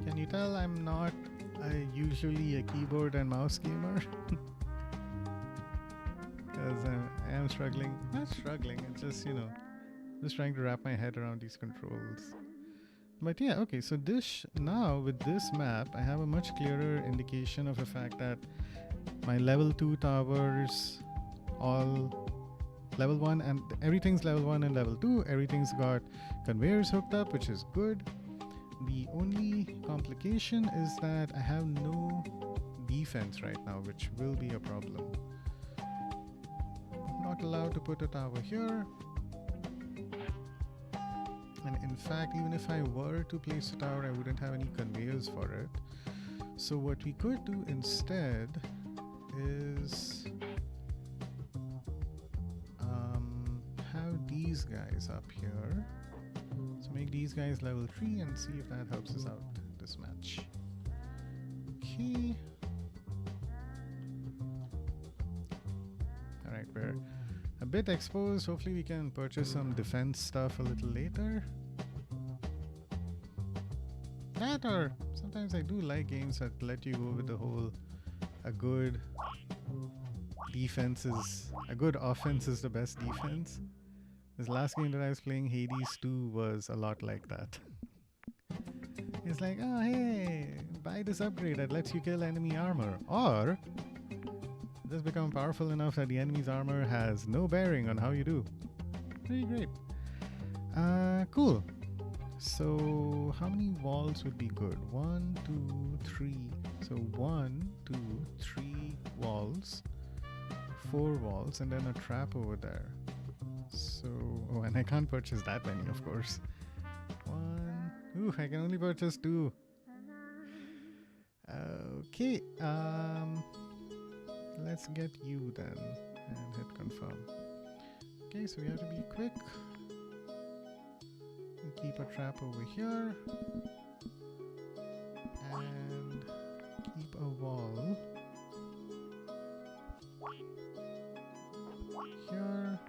Can you tell I'm not usually a keyboard and mouse gamer? Because I am struggling. Not struggling, it's just, you know, just trying to wrap my head around these controls. But yeah, okay, so this now with this map, I have a much clearer indication of the fact that my level 2 towers all level 1, and everything's level 1 and level 2. Everything's got conveyors hooked up, which is good. The only complication is that I have no defense right now, which will be a problem. I'm not allowed to put a tower here. And in fact, even if I were to place a tower, I wouldn't have any conveyors for it. So what we could do instead is have these guys up here. So make these guys level 3 and see if that helps us out this match. Okay. Alright, we're a bit exposed. Hopefully we can purchase some defense stuff a little later. That, or sometimes I do like games that let you go with the whole a good offense is the best defense. This last game that I was playing, Hades 2, was a lot like that. It's like, oh hey, buy this upgrade that lets you kill enemy armor, or just become powerful enough that the enemy's armor has no bearing on how you do. Pretty great. Cool. So how many walls would be good? 1, 2, 3. So 1, 2, 3 walls, 4 walls, and then a trap over there. So, oh, and I can't purchase that many, of course. 1. Ooh, I can only purchase 2. Okay. Let's get you then and hit confirm. Okay, so we have to be quick. We'll keep a trap over here and keep a wall here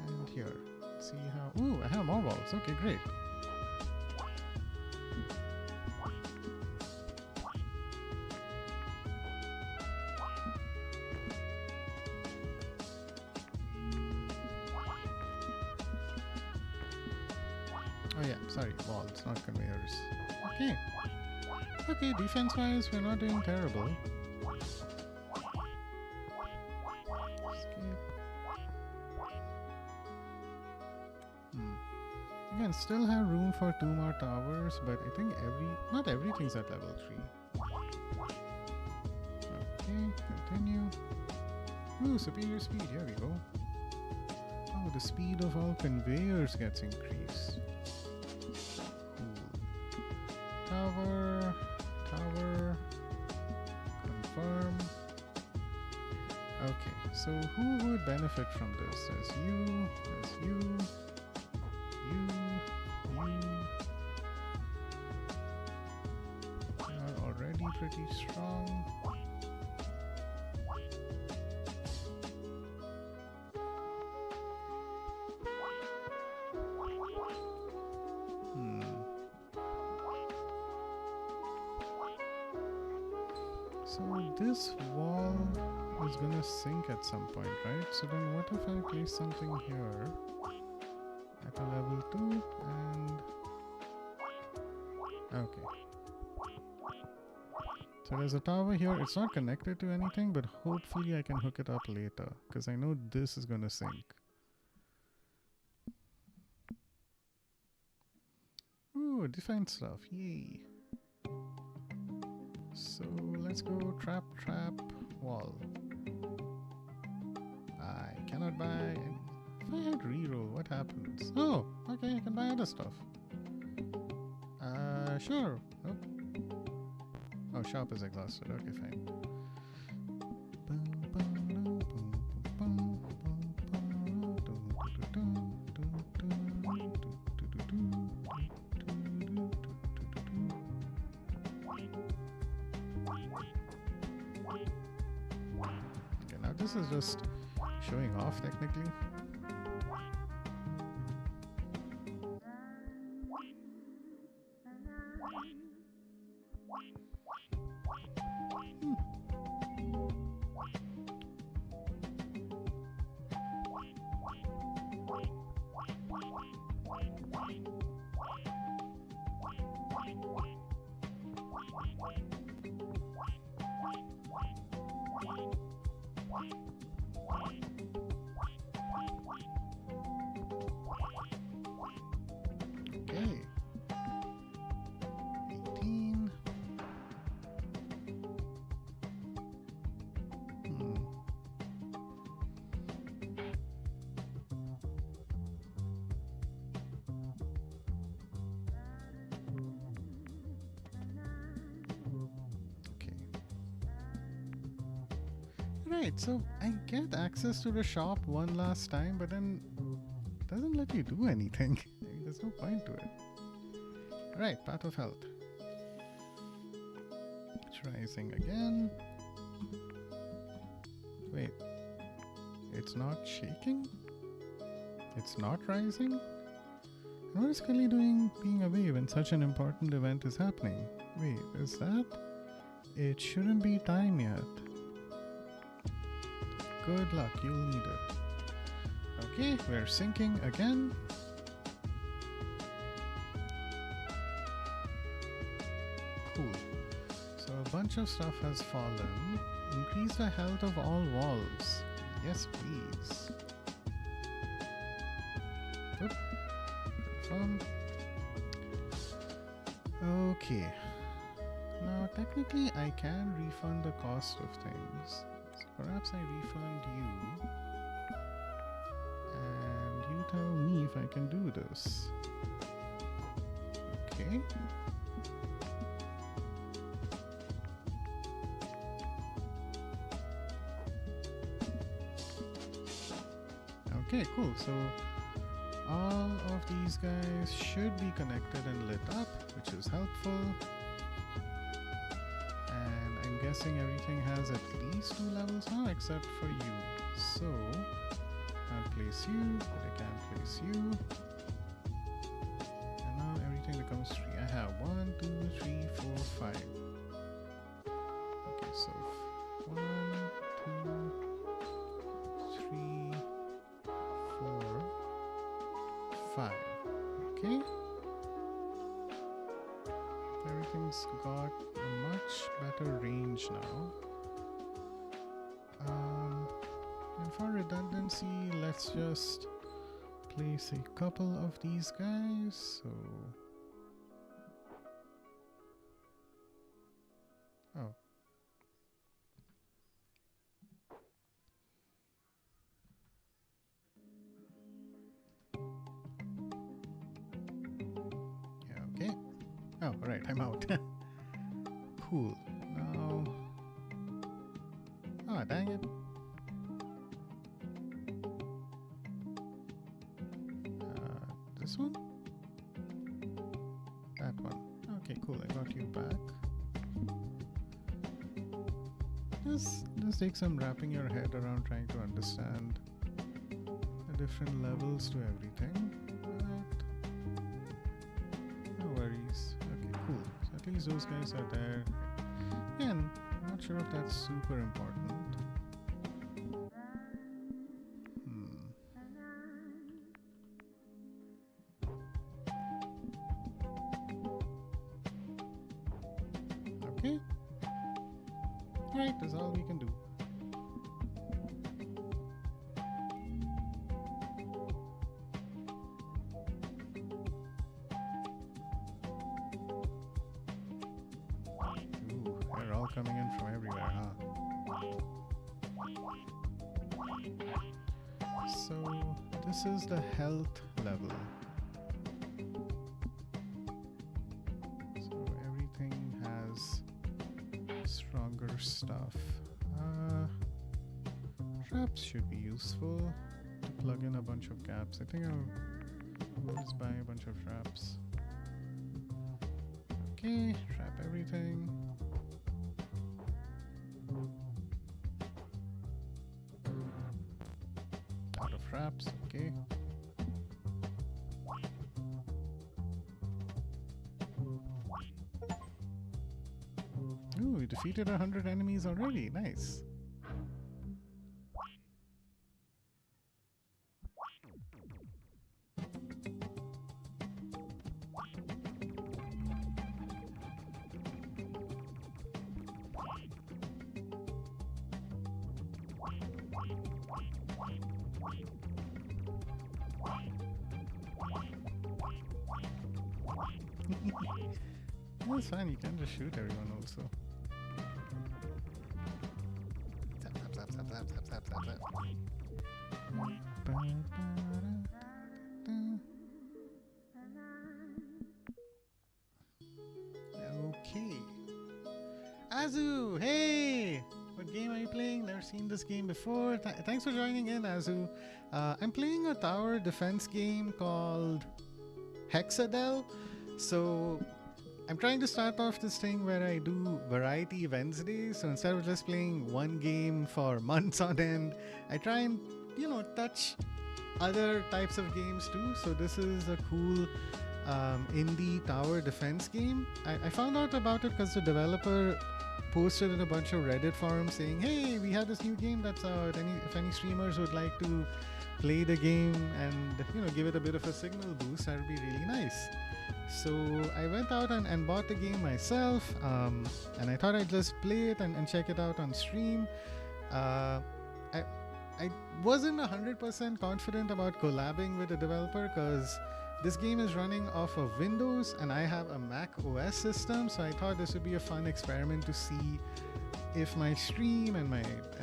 and here. See how... Ooh, I have more walls. Okay, great. Oh yeah, sorry, walls, not conveyors. Okay. Okay, defense-wise, we're not doing terrible. Again, still have room for 2 more towers, but I think not everything's at level 3. Okay, continue. Ooh, superior speed, here we go. Oh, the speed of all conveyors gets increased. Cool. Tower, confirm. Okay, so who would benefit from this? There's you, you. Are already pretty strong. So this wall is gonna sink at some point, right? So then what if I place something here at a level 2 and... Okay. So there's a tower here. It's not connected to anything, but hopefully I can hook it up later, because I know this is gonna sink. Ooh, defense stuff. Yay. So let's go trap, wall. I cannot buy any. If I had reroll, what happens? Oh, okay, I can buy other stuff. Sure. Oh, shop is exhausted. Okay, fine. Okay, now this is just showing off technically. Right, so I get access to the shop one last time, but then it doesn't let you do anything. There's no point to it. Right, Path of Health. It's rising again. Wait, it's not shaking? It's not rising? And what is Kelly doing being away when such an important event is happening? Wait, is that? It shouldn't be time yet. Good luck, you'll need it. Okay, we're sinking again. Cool. So a bunch of stuff has fallen. Increase the health of all walls. Yes, please. Oop. Confirm. Okay. Now, technically, I can refund the cost of things. So perhaps I refund you. And you tell me if I can do this. Okay. Okay, cool. So all of these guys should be connected and lit up, which is helpful. And I'm guessing everything has at least 2 levels now, except for you. So I'll place you, but I can't place you. And now everything becomes 3. I have 1, 2, 3, 4, 5. Okay, so 1, 2, 3, 4, 5. Okay. Everything's got a much better range now. And for redundancy, let's just place a couple of these guys. So, oh. Yeah, okay. Oh, right, I'm out. Cool. Now, oh, dang it. This one? That one. Okay, cool. I got you back. Just take some wrapping your head around trying to understand the different levels to everything. But no worries. Okay, cool. So at least those guys are there. And I'm not sure if that's super important. Okay. Alright, that's all we can do. Ooh, they're all coming in from everywhere, huh? So, this is the health level. So, everything has stronger stuff. Traps should be useful to plug in a bunch of gaps. I think I'll just buy a bunch of traps. Okay, trap everything. Out of traps, okay. Ooh, we defeated 100 enemies already. Nice. That's fine, you can just shoot everyone also. Zap, zap, zap, zap, zap, zap, zap, zap. Okay. Azu, hey! What What game are you playing? Never seen this game before. Thanks for joining in, Azu. I'm playing a tower defense game called HEXADEL. So I'm trying to start off this thing where I do variety Wednesdays. So instead of just playing one game for months on end, I try and, touch other types of games too. So this is a cool indie tower defense game. I found out about it because the developer posted in a bunch of Reddit forums saying, hey, we have this new game that's out. If any streamers would like to play the game and give it a bit of a signal boost, that would be really nice. So I went out and bought the game myself, and I thought I'd just play it and check it out on stream. I wasn't 100% confident about collabing with the developer because this game is running off of Windows and I have a Mac OS system, so I thought this would be a fun experiment to see if my stream and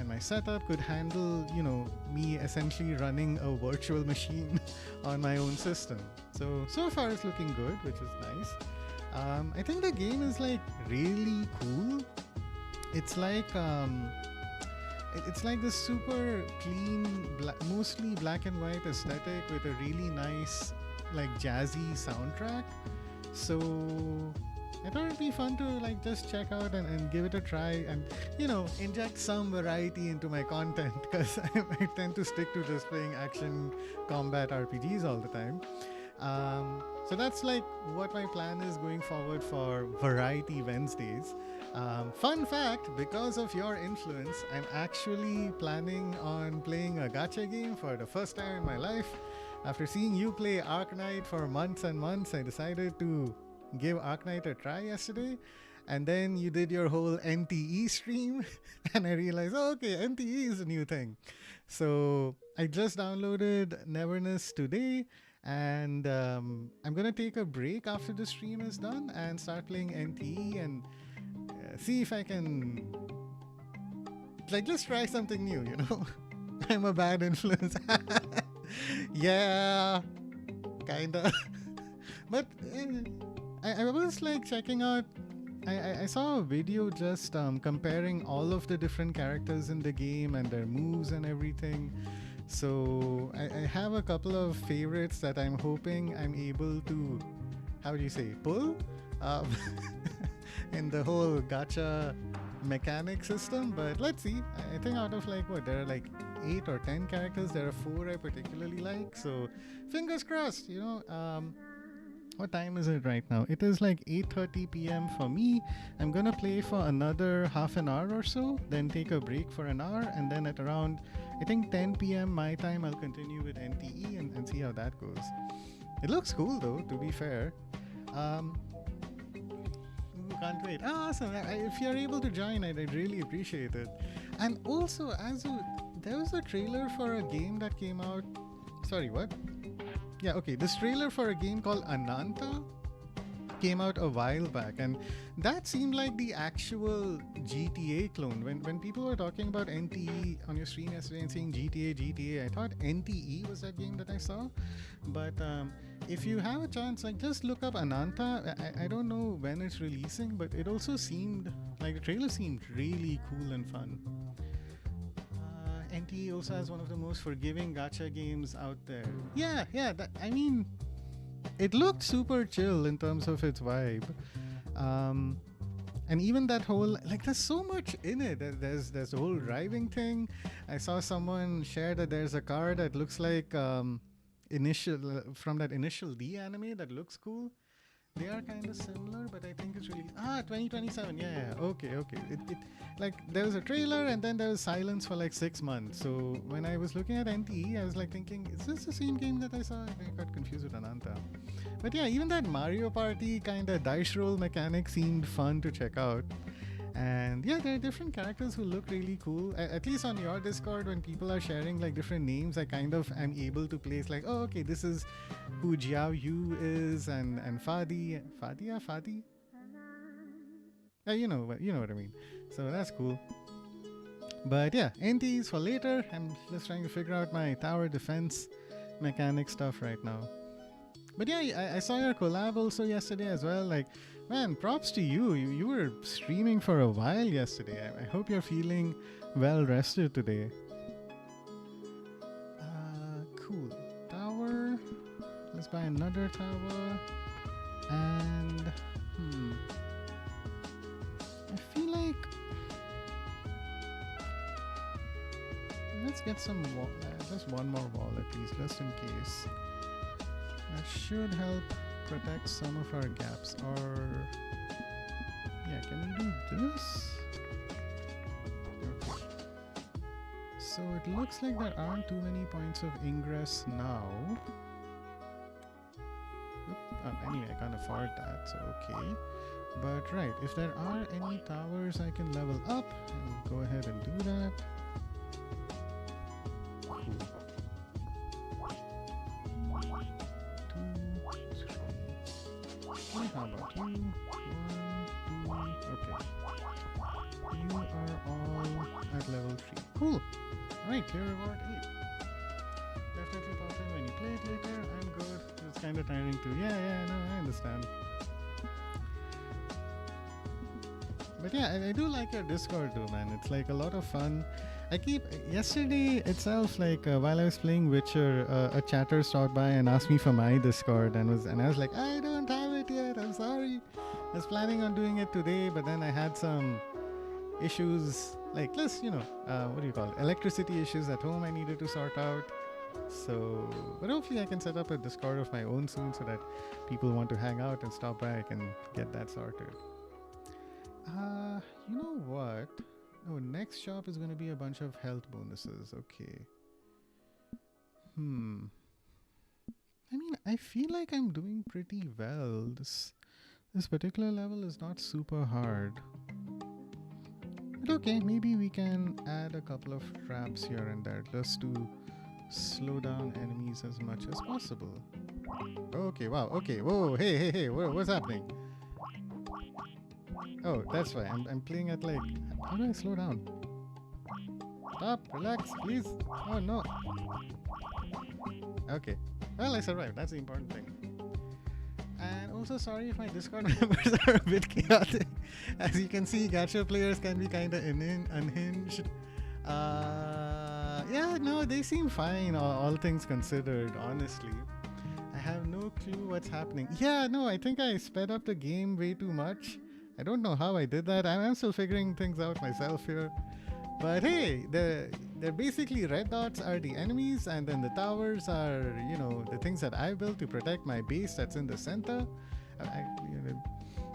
my setup could handle, me essentially running a virtual machine on my own system. So far it's looking good, which is nice. I think the game is like really cool. It's like this super clean, mostly black and white aesthetic with a really nice like jazzy soundtrack. So I thought it'd be fun to just check out and give it a try and inject some variety into my content because I tend to stick to just playing action combat RPGs all the time. So that's like what my plan is going forward for Variety Wednesdays. Fun fact, because of your influence, I'm actually planning on playing a gacha game for the first time in my life. After seeing you play Arknight for months and months, I decided to give Arknight a try yesterday. And then you did your whole NTE stream and I realized, okay, NTE is a new thing. So I just downloaded Neverness today and I'm going to take a break after the stream is done and start playing NTE and see if I can just try something new, I'm a bad influence. Yeah, kinda. But I was checking out, I saw a video just comparing all of the different characters in the game and their moves and everything. So I have a couple of favorites that I'm hoping I'm able to, pull in the whole gacha mechanic system. But let's see. I think out of there are 8 or 10 characters, there are 4 I particularly like. So fingers crossed, What time is it right now? It is 8:30 p.m. for me. I'm gonna play for another half an hour or so, then take a break for an hour, and then at around, I think 10 p.m. my time, I'll continue with NTE and see how that goes. It looks cool though, to be fair. Can't wait. Awesome. If you're able to join, I'd really appreciate it. And also, there was a trailer for a game that came out. Sorry, what? Yeah, okay. This trailer for a game called Ananta came out a while back, and that seemed like the actual GTA clone. When people were talking about NTE on your stream yesterday and saying GTA, I thought NTE was that game that I saw. But if you have a chance, just look up Ananta. I don't know when it's releasing, but it also seemed like the trailer seemed really cool and fun. NTE also has one of the most forgiving gacha games out there. Yeah, it looked super chill in terms of its vibe. And even that whole, there's so much in it. There's the whole driving thing. I saw someone share that there's a car that looks like from that Initial D anime that looks cool. They are kind of similar, but I think it's really 2027. Yeah. Okay. It there was a trailer and then there was silence for 6 months. So when I was looking at NTE, I was thinking, is this the same game that I saw? I got confused with Ananta. But yeah, even that Mario Party kind of dice roll mechanic seemed fun to check out. And yeah, there are different characters who look really cool. At least on your Discord, when people are sharing different names, I kind of am able to place okay, this is who Jiao Yu is and Fadi. Fadi? Yeah, you know what I mean. So that's cool. But yeah, NTs for later. I'm just trying to figure out my tower defense mechanic stuff right now. But yeah, I saw your collab also yesterday as well. Man, props to you. You were streaming for a while yesterday. I hope you're feeling well rested today. Cool. Tower. Let's buy another tower. And I feel like let's get some wall. Just one more wall at least, just in case. That should help protect some of our gaps. Or yeah, can we do this? Okay. So it looks like there aren't too many points of ingress now. Anyway, I can't afford that, so okay. But right, if there are any towers I can level up, I'll go ahead and do that. Cool. 2, 3. Okay, how about you? 1, 2, okay. You are all at level 3. Cool. Alright, clear reward 8. Definitely pop in when you play it later. I'm good. It's kind of tiring too. Yeah, no, I understand. But yeah, I do like your Discord too, man. It's like a lot of fun. Yesterday itself, like while I was playing Witcher, a chatter stopped by and asked me for my Discord, and I was like, I don't have it yet. I'm sorry. I was planning on doing it today, but then I had some issues, like what do you call it? Electricity issues at home I needed to sort out. So, but hopefully I can set up a Discord of my own soon so that people want to hang out and stop by, I can get that sorted. You know what? Oh, next shop is going to be a bunch of health bonuses. Okay. I mean, I feel like I'm doing pretty well. This particular level is not super hard. But okay, maybe we can add a couple of traps here and there just to slow down enemies as much as possible. Okay, wow, okay, whoa, hey, what's happening? Oh, that's why. I'm playing at like... How do I slow down? Stop, relax, please. Oh, no. Okay. Well, I survived. That's the important thing. And also, sorry if my Discord members are a bit chaotic. As you can see, gacha players can be kind of unhinged. Yeah, no, they seem fine, all things considered, honestly. I have no clue what's happening. Yeah, no, I think I sped up the game way too much. I don't know how I did that. I'm still figuring things out myself here. But hey, they're basically red dots are the enemies, and then the towers are, the things that I built to protect my base that's in the center.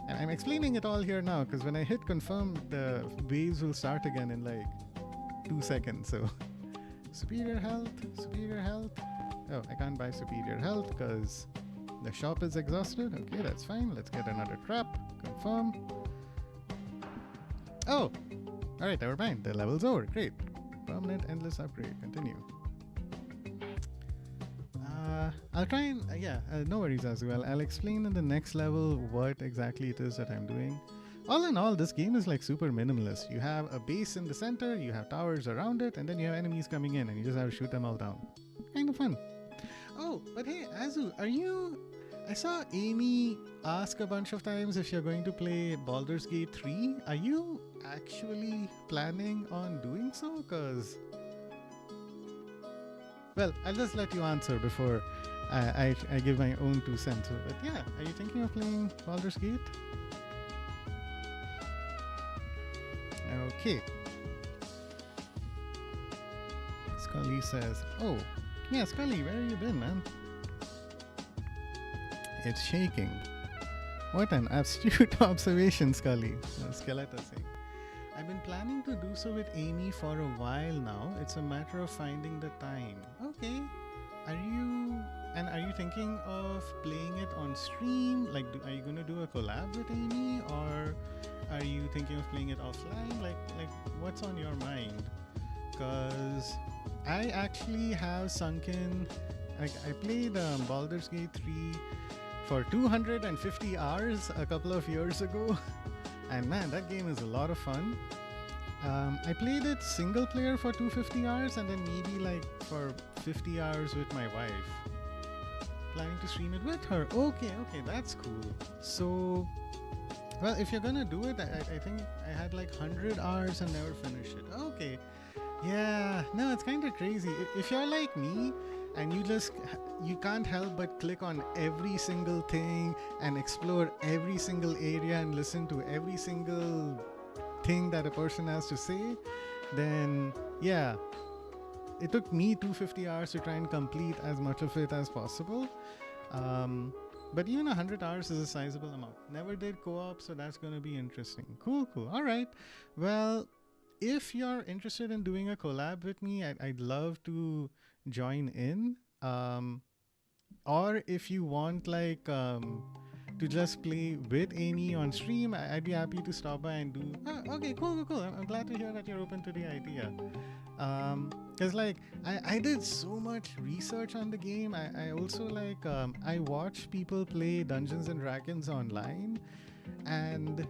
I'm explaining it all here now, because when I hit confirm, the waves will start again in like 2 seconds. So superior health. Oh, I can't buy superior health because the shop is exhausted. Okay, that's fine. Let's get another trap. Confirm. Oh, all right, never mind. The level's over. Great. Permanent endless upgrade. Continue. I'll try and, no worries as well. I'll explain in the next level what exactly it is that I'm doing. All in all, this game is like super minimalist. You have a base in the center, you have towers around it, and then you have enemies coming in, and you just have to shoot them all down. Kind of fun. Oh, but hey, Azu, I saw Amy ask a bunch of times if you're going to play Baldur's Gate 3. Are you actually planning on doing so? Well, I'll just let you answer before I give my own 2 cents. But yeah, are you thinking of playing Baldur's Gate? Okay. Scully says, oh, yeah, Scully, where have you been, man? It's shaking. What an astute observation, Scully. Skeletor saying. I've been planning to do so with Amy for a while now. It's a matter of finding the time. Okay. Are you thinking of playing it on stream? Like, are you going to do a collab with Amy? Or are you thinking of playing it offline? Like what's on your mind? Because I actually have sunk in... Like, I played Baldur's Gate 3 for 250 hours a couple of years ago. And man, that game is a lot of fun. I played it single player for 250 hours and then maybe like for 50 hours with my wife. Planning to stream it with her. Okay, that's cool. So Well, if you're gonna do it, I think I had like 100 hours and never finished it. Okay. Yeah, no, it's kind of crazy. If you're like me and you can't help but click on every single thing and explore every single area and listen to every single thing that a person has to say, then yeah, it took me 250 hours to try and complete as much of it as possible. But even 100 hours is a sizable amount. Never did co-op, so that's going to be interesting. Cool. All right. Well, if you're interested in doing a collab with me, I'd love to join in. Or if you want to just play with Amy on stream, I'd be happy to stop by and do. Okay, cool. I'm glad to hear that you're open to the idea. Because I did so much research on the game. I also I watch people play Dungeons and Dragons online, and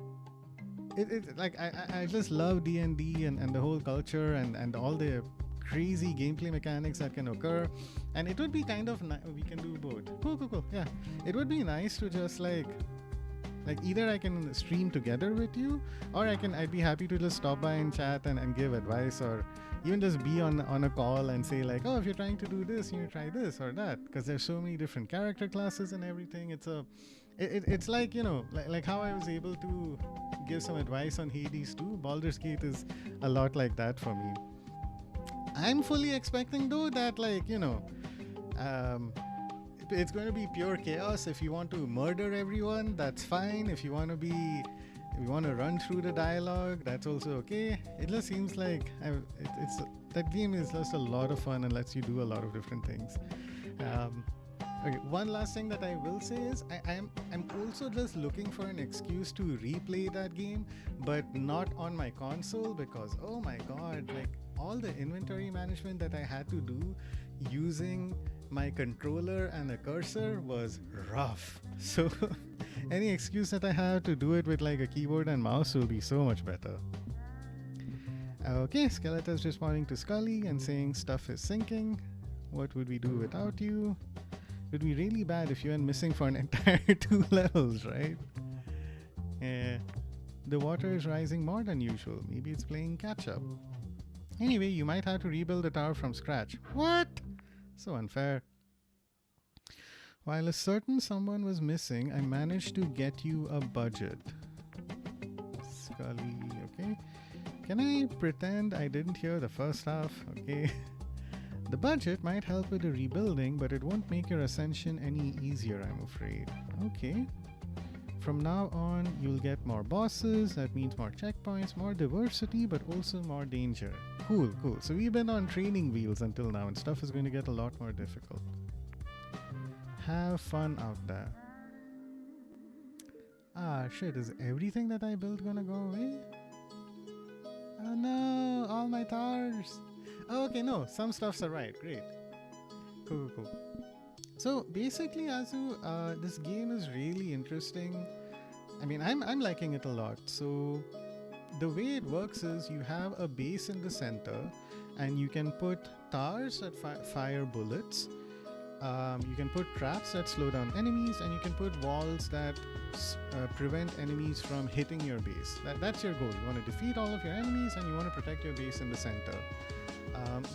I just love D&D and the whole culture and all the crazy gameplay mechanics that can occur. And it would be kind of we can do both. Cool. Yeah, it would be nice to just either I can stream together with you, or I'd be happy to just stop by and chat and give advice, or even just be on a call and say like, oh, if you're trying to do this, you try this or that, because there's so many different character classes and everything. It's like, like how I was able to give some advice on Hades 2. Baldur's Gate is a lot like that for me. I'm fully expecting though that it's going to be pure chaos. If you want to murder everyone, that's fine. If you want to run through the dialogue, that's also okay. It just seems like that game is just a lot of fun and lets you do a lot of different things. Okay, one last thing that I will say is I'm also just looking for an excuse to replay that game, but not on my console, because oh my god, all the inventory management that I had to do using my controller and a cursor was rough. So any excuse that I have to do it with a keyboard and mouse will be so much better. Okay, Skeletor's responding to Scully and saying stuff is sinking. What would we do without you? It would be really bad if you went missing for an entire 2 levels, right? The water is rising more than usual. Maybe it's playing catch up. Anyway, you might have to rebuild the tower from scratch. What? So unfair. While a certain someone was missing, I managed to get you a budget. Scully, okay. Can I pretend I didn't hear the first half? Okay. The budget might help with the rebuilding, but it won't make your ascension any easier, I'm afraid. Okay. From now on, you'll get more bosses. That means more checkpoints, more diversity, but also more danger. Cool. So we've been on training wheels until now, and stuff is going to get a lot more difficult. Have fun out there. Ah, shit. Is everything that I built gonna go away? Oh no, all my towers. Oh, okay, no, some stuff's alright. Great. Cool. So basically, Azu, this game is really interesting. I mean, I'm liking it a lot. So the way it works is you have a base in the center, and you can put towers that fire bullets. You can put traps that slow down enemies, and you can put walls that prevent enemies from hitting your base. That's your goal. You want to defeat all of your enemies, and you want to protect your base in the center.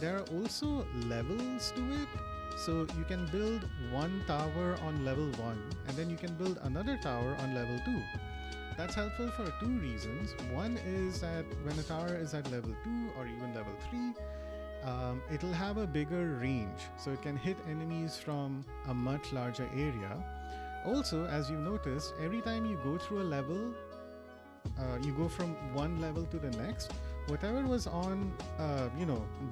There are also levels to it. So you can build one tower on level 1, and then you can build another tower on level 2. That's helpful for 2 reasons. One is that when a tower is at level 2 or even level 3, it'll have a bigger range, so it can hit enemies from a much larger area. Also, as you've noticed, every time you go through a level, you go from one level to the next, whatever was on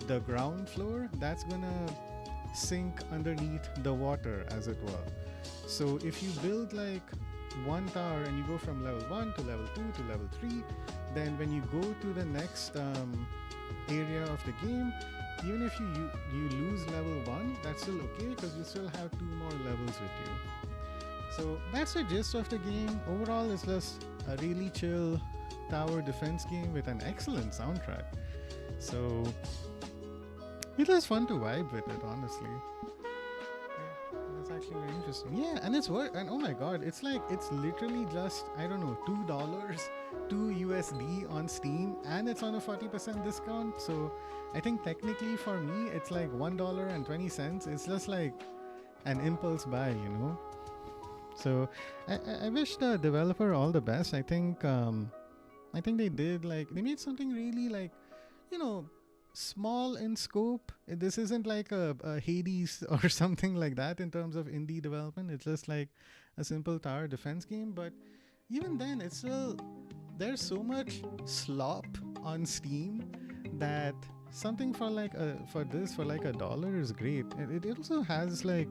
the ground floor, that's gonna sink underneath the water, as it were. So if you build one tower and you go from level 1 to level 2 to level 3, then when you go to the next area of the game, even if you lose level 1, that's still okay, because you still have 2 more levels with you. So that's the gist of the game. Overall, it's just a really chill tower defense game with an excellent soundtrack. So it was fun to vibe with it, honestly. Yeah, That's actually very interesting. Yeah, and it's work. And oh my god, it's like it's literally just I don't know $2, 2 USD on Steam, and it's on a 40% discount. So I think technically for me, it's like $1.20. It's just like an impulse buy, you know. So I wish the developer all the best. I think they did like they made something really like, you know, small in scope. This isn't like a Hades or something like that in terms of indie development. It's just like a simple tower defense game. But even then, it's still there's so much slop on Steam that something for like for like $1 is great. It also has like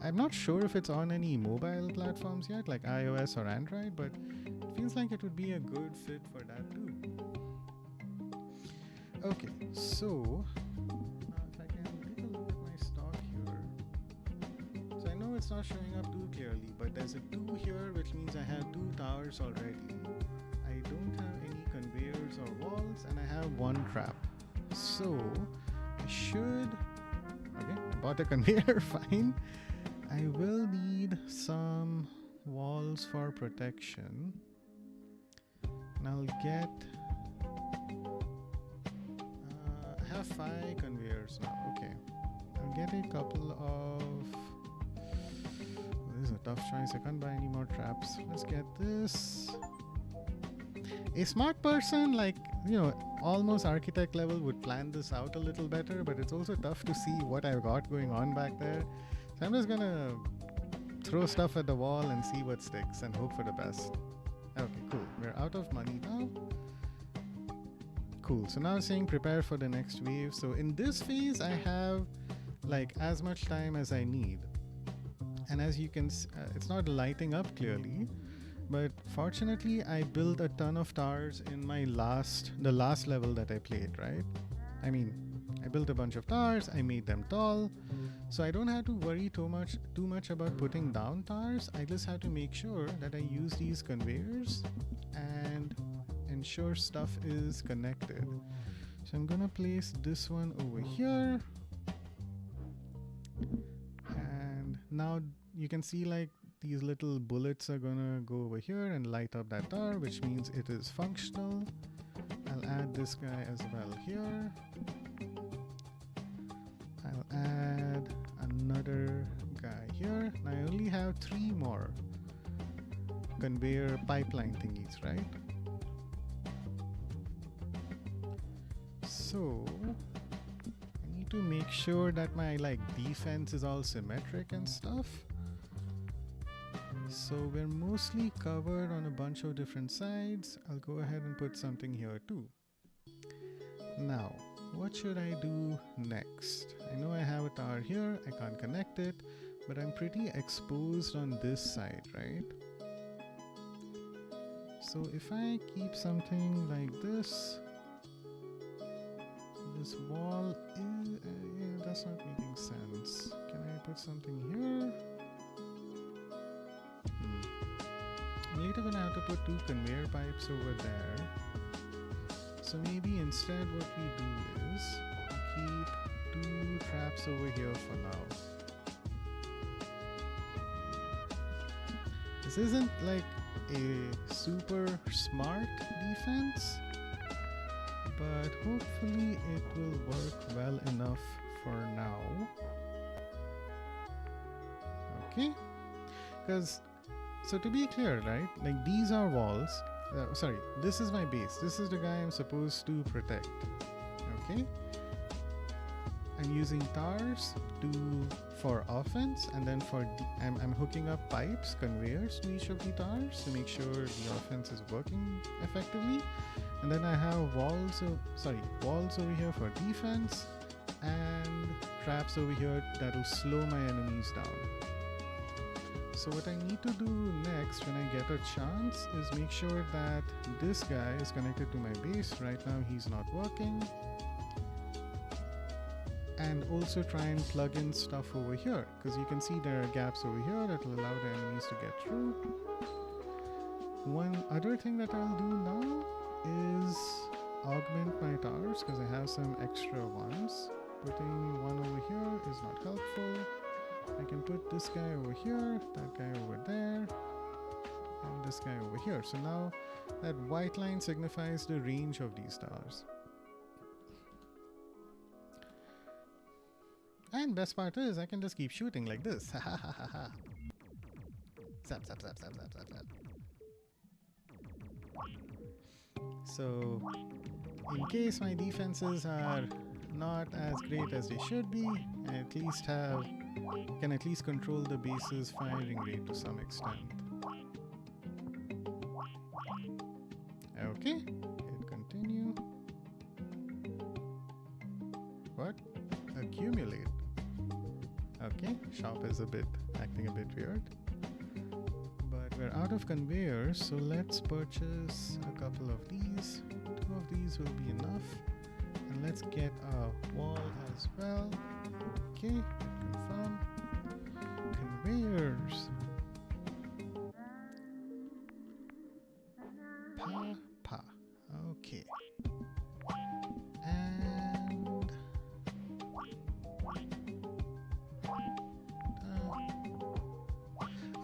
I'm not sure if it's on any mobile platforms yet, like iOS or Android, but it feels like it would be a good fit for that too. Okay, so if I can take a look at my stock here. So I know it's not showing up too clearly, but there's a 2 here, which means I have 2 towers already. I don't have any conveyors or walls, and I have 1 trap. So I should. Okay, I bought a conveyor, fine. I will need some walls for protection. And I'll get. I have 5 conveyors now. Okay. I'll get a couple of. This is a tough choice. I can't buy any more traps. Let's get this. A smart person, like, you know, almost architect level, would plan this out a little better, but it's also tough to see what I've got going on back there. So I'm just gonna throw stuff at the wall and see what sticks and hope for the best. Okay, cool. We're out of money now. Cool. So now it's saying prepare for the next wave. So in this phase, I have like as much time as I need. And as you can see, it's not lighting up clearly. But fortunately, I built a ton of towers in the last level that I played, right? I mean, I built a bunch of towers, I made them tall, so I don't have to worry too much about putting down towers. I just have to make sure that I use these conveyors and ensure stuff is connected. So I'm gonna place this one over here, and now you can see like these little bullets are gonna go over here and light up that tower, which means it is functional. I'll add this guy as well here. I'll add another guy here. Now I only have 3 more conveyor pipeline thingies, right? So I need to make sure that my like defense is all symmetric and stuff. So we're mostly covered on a bunch of different sides. I'll go ahead and put something here too. Now, what should I do next? I know I have a tower here, I can't connect it, but I'm pretty exposed on this side, right? So if I keep something like this wall is, yeah, that's not making sense. Can I put something here? I'm later gonna have to put 2 conveyor pipes over there. So maybe instead what we do is keep 2 traps over here for now. This isn't like a super smart defense, but hopefully it will work well enough for now. Okay? Because, so to be clear, right? Like these are walls. Sorry, this is my base. This is the guy I'm supposed to protect. Okay? I'm using towers for offense, and then for I'm hooking up pipes, conveyors to each of the towers to make sure the offense is working effectively. And then I have walls over here for defense, and traps over here that will slow my enemies down. So what I need to do next when I get a chance is make sure that this guy is connected to my base. Right now he's not working. And also try and plug in stuff over here, because you can see there are gaps over here that will allow the enemies to get through. One other thing that I'll do now is augment my towers, because I have some extra ones. Putting one over here is not helpful. I can put this guy over here, that guy over there, and this guy over here. So now that white line signifies the range of these stars. And best part is I can just keep shooting like this. Ha ha ha ha ha. Zap, zap, zap, zap, zap, zap, zap. So in case my defenses are not as great as they should be, I at least can at least control the base's firing rate to some extent. Okay, hit continue. What? Accumulate. Okay, shop is acting a bit weird. But we're out of conveyors, so let's purchase a couple of these. 2 of these will be enough. And let's get a wall as well. Okay, confirm. Conveyors. Pa. Okay. And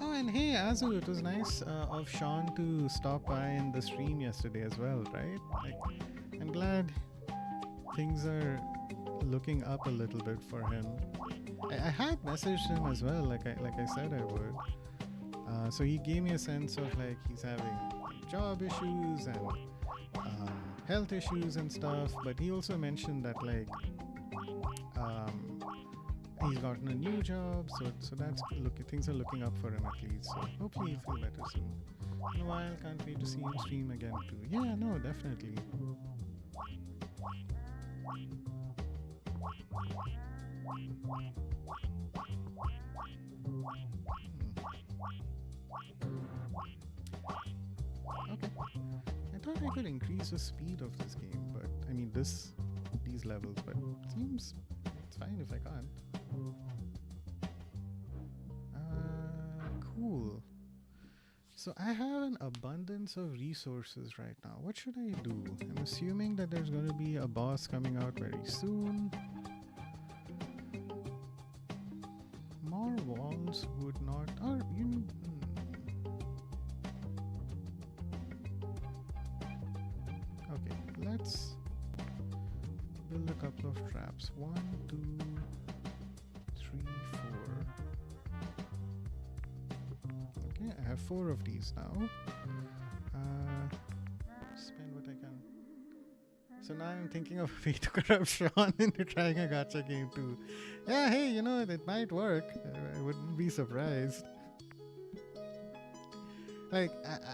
oh, and hey Azu, it was nice of Sean to stop by in the stream yesterday as well, right? Like, I'm glad things are looking up a little bit for him. I had messaged him as well, like I said I would. So he gave me a sense of like he's having job issues and health issues and stuff, but he also mentioned that like he's gotten a new job, so that's things are looking up for him at least. So hopefully he'll feel better soon. In a while, can't wait to see him stream again too. Yeah, no, definitely. Okay. I thought I could increase the speed of this game, but I mean these levels, but it seems it's fine if I can't. Cool. So I have an abundance of resources right now. What should I do? I'm assuming that there's going to be a boss coming out very soon. More walls would not... Or you... Okay, let's build a couple of traps. 1, 2, 3, 4. Okay, I have 4 of these now. Spend what I can. So now I'm thinking of a way to corrupt Sean into trying a gacha game too. Yeah, hey, you know, it might work. I wouldn't be surprised. Like,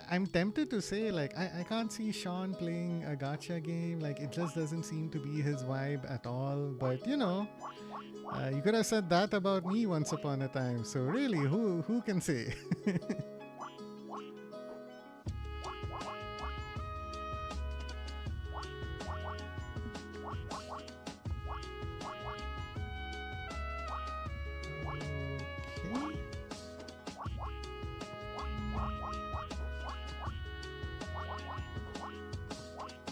I'm tempted to say, like, I can't see Sean playing a gacha game. Like, it just doesn't seem to be his vibe at all. But, you know, you could have said that about me once upon a time. So really, who can say?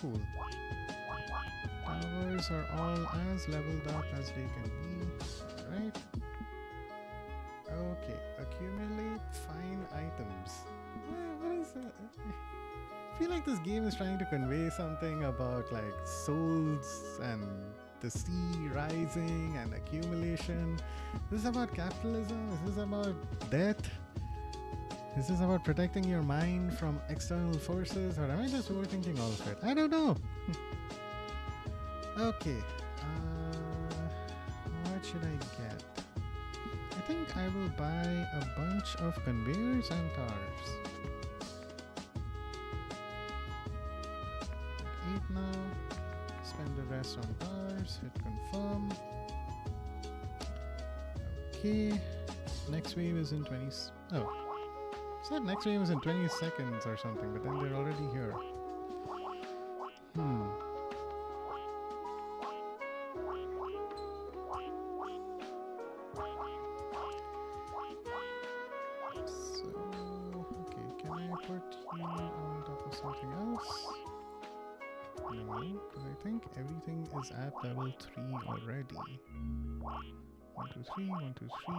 Cool. Towers are all as leveled up as they can be, right? Okay, accumulate fine items. What is that? I feel like this game is trying to convey something about like souls and the sea rising and accumulation. This is about capitalism? Is this about death? Is this about protecting your mind from external forces, or am I just overthinking all of it? I don't know. Okay. What should I get? I think I will buy a bunch of conveyors and towers. 8 now. Spend the rest on towers. Hit confirm. Okay. Next wave is in 20... Oh. Said next wave is in 20 seconds or something, but then they're already here. So, okay, can I put you on top of something else? No, because I think everything is at level 3 already. 1, 2, 3, 1, 2, 3.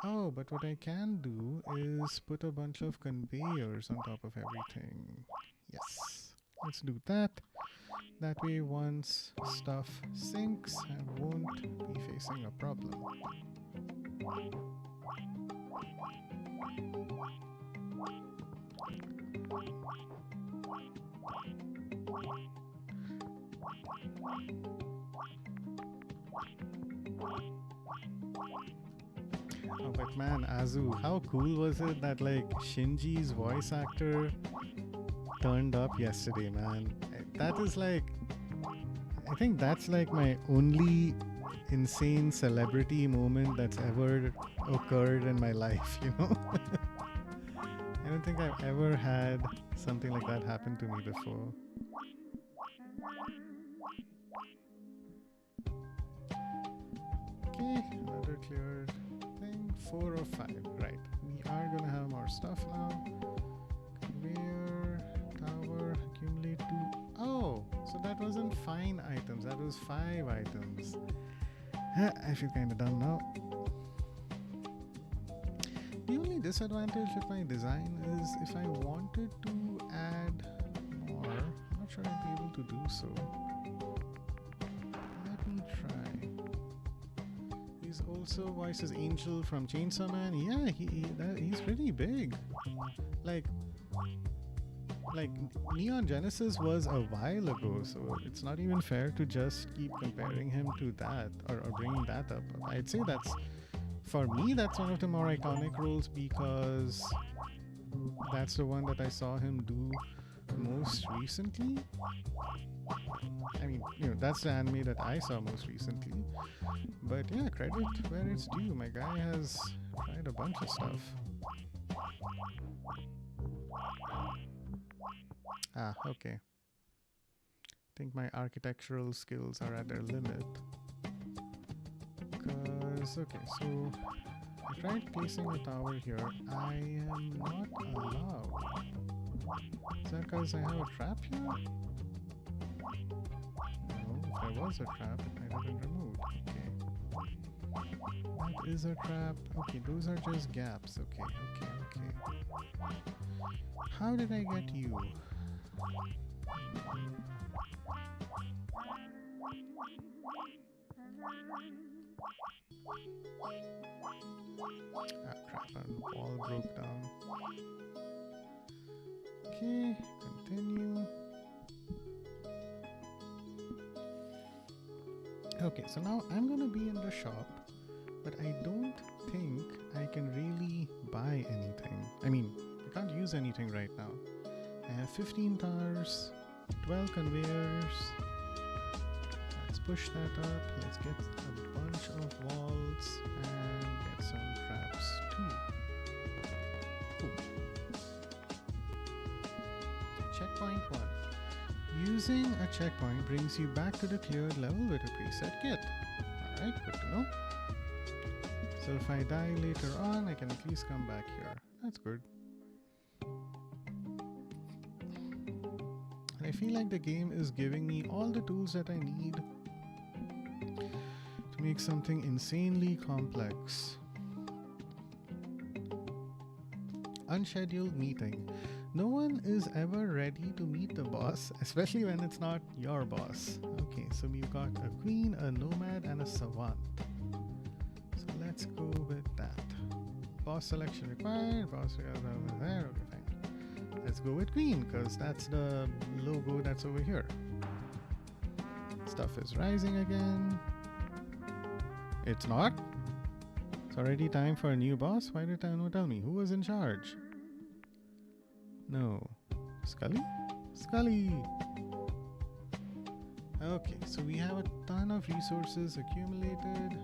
Oh, but what I can do is put a bunch of conveyors on top of everything. Yes, let's do that. That way, once stuff sinks, I won't be facing a problem. Oh, but man, Azu, how cool was it that like Shinji's voice actor turned up yesterday, man? That is like, I think that's like my only insane celebrity moment that's ever occurred in my life, you know? I don't think I've ever had something like that happen to me before. Okay, another cleared thing. 4 or 5. Right. We are gonna have more stuff now. Conveyor, tower, accumulate 2. Oh, so that wasn't fine items. That was 5 items. I feel kind of dumb now. The only disadvantage with my design is if I wanted to add more, I'm not sure I'd be able to do so. Let me try. He's also voices Angel from Chainsaw Man. Yeah, he's pretty big. Like Neon Genesis was a while ago, so it's not even fair to just keep comparing him to that or bringing that up. I'd say that's, for me, that's one of the more iconic roles because that's the one that I saw him do most recently. I mean, you know, that's the anime that I saw most recently. But yeah, credit where it's due. My guy has tried a bunch of stuff. Ah, okay. I think my architectural skills are at their limit. Because, okay, so I tried placing a tower here. I am not allowed. Is that because I have a trap here? No, if there was a trap, it might have been removed. Okay. That is a trap. Okay, those are just gaps. Okay, okay, okay. How did I get you? Ah, crap, our wall broke down. Okay, continue. Okay, so now I'm gonna be in the shop, but I don't think I can really buy anything. I mean, I can't use anything right now. I have 15 towers, 12 conveyors. Let's push that up. Let's get a bunch of walls and get some traps too. Cool. Checkpoint 1. Using a checkpoint brings you back to the cleared level with a preset kit. Alright, good to know. So if I die later on, I can at least come back here. That's good. And I feel like the game is giving me all the tools that I need to make something insanely complex. Unscheduled meeting. No one is ever ready to meet the boss, especially when it's not your boss. Okay, so we've got a queen, a nomad, and a savant. So let's go with that. Boss selection required. Boss over there. Okay, fine. Let's go with queen, because that's the logo that's over here. Stuff is rising again. It's not? It's already time for a new boss? Why did no tell me? Who was in charge? No. Scully? Scully! Okay, so we have a ton of resources accumulated.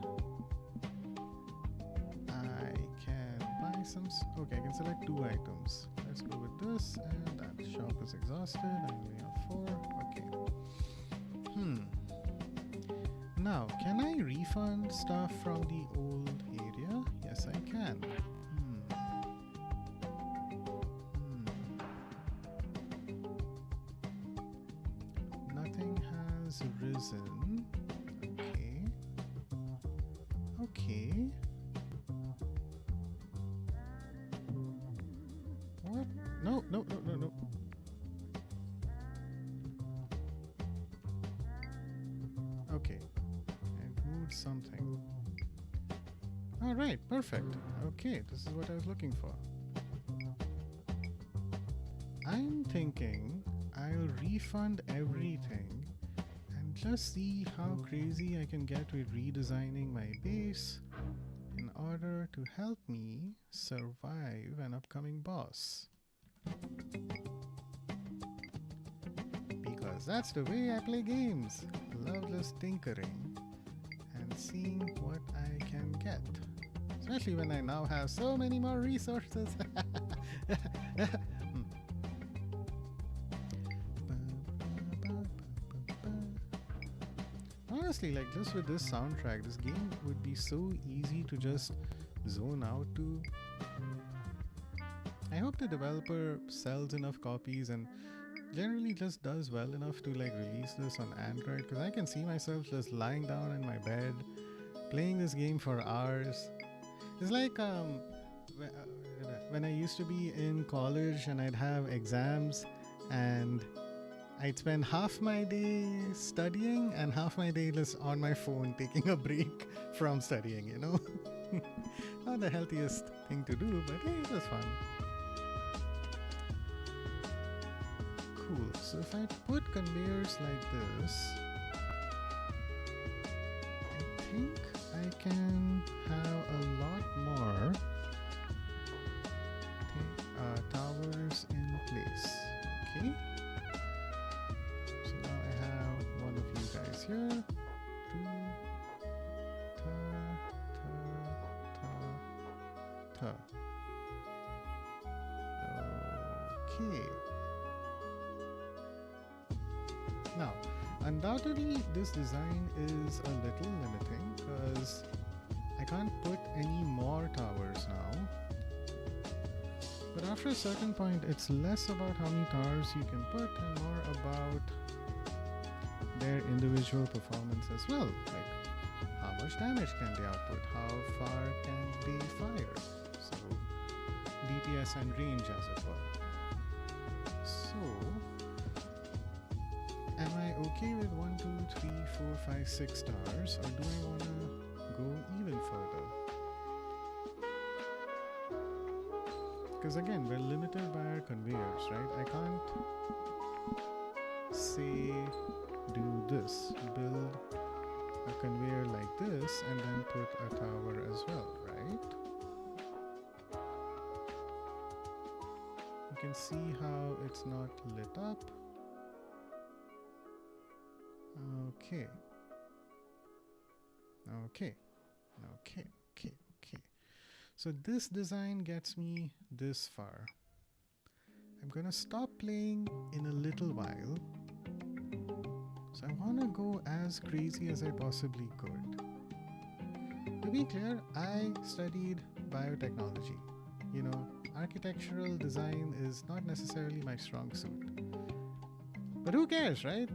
I can buy some... Okay, I can select 2 items. Let's go with this, and that shop is exhausted. I only have 4. Okay. Now, can I refund stuff from the old area? Yes, I can. Nothing has risen. Okay. Okay. What? No, no, no, no, no. Okay. I moved something. All right, perfect. Okay, this is what I was looking for. I'm thinking I'll refund everything and just see how crazy I can get with redesigning my base in order to help me survive an upcoming boss. Because that's the way I play games. Loveless tinkering and seeing what I can get. Especially when I now have so many more resources. Honestly, like just with this soundtrack, this game would be so easy to just zone out to. I hope the developer sells enough copies and generally just does well enough to like release this on Android, because I can see myself just lying down in my bed playing this game for hours. It's like when I used to be in college and I'd have exams and I'd spend half my day studying and half my day just on my phone taking a break from studying, you know. Not the healthiest thing to do, but hey, it was fun. Cool. So if I put conveyors like this, I think I can have a lot more towers in place. Okay. So now I have one of you guys here. Okay. Now, undoubtedly, this design is a little limiting because I can't put any more towers now. But after a certain point, it's less about how many towers you can put and more about their individual performance as well. Like, how much damage can they output? How far can they fire? So, DPS and range as it were. So, am I okay with 1, 2, 3, 4, 5, 6 stars, or do I want to go even further? Because again, we're limited by our conveyors, right? I can't say do this, build a conveyor like this and then put a tower as well, right? You can see how it's not lit up. Okay. Okay. Okay. Okay. Okay. So this design gets me this far. I'm gonna stop playing in a little while. So I wanna go as crazy as I possibly could. To be clear, I studied biotechnology. You know, architectural design is not necessarily my strong suit. But who cares, right?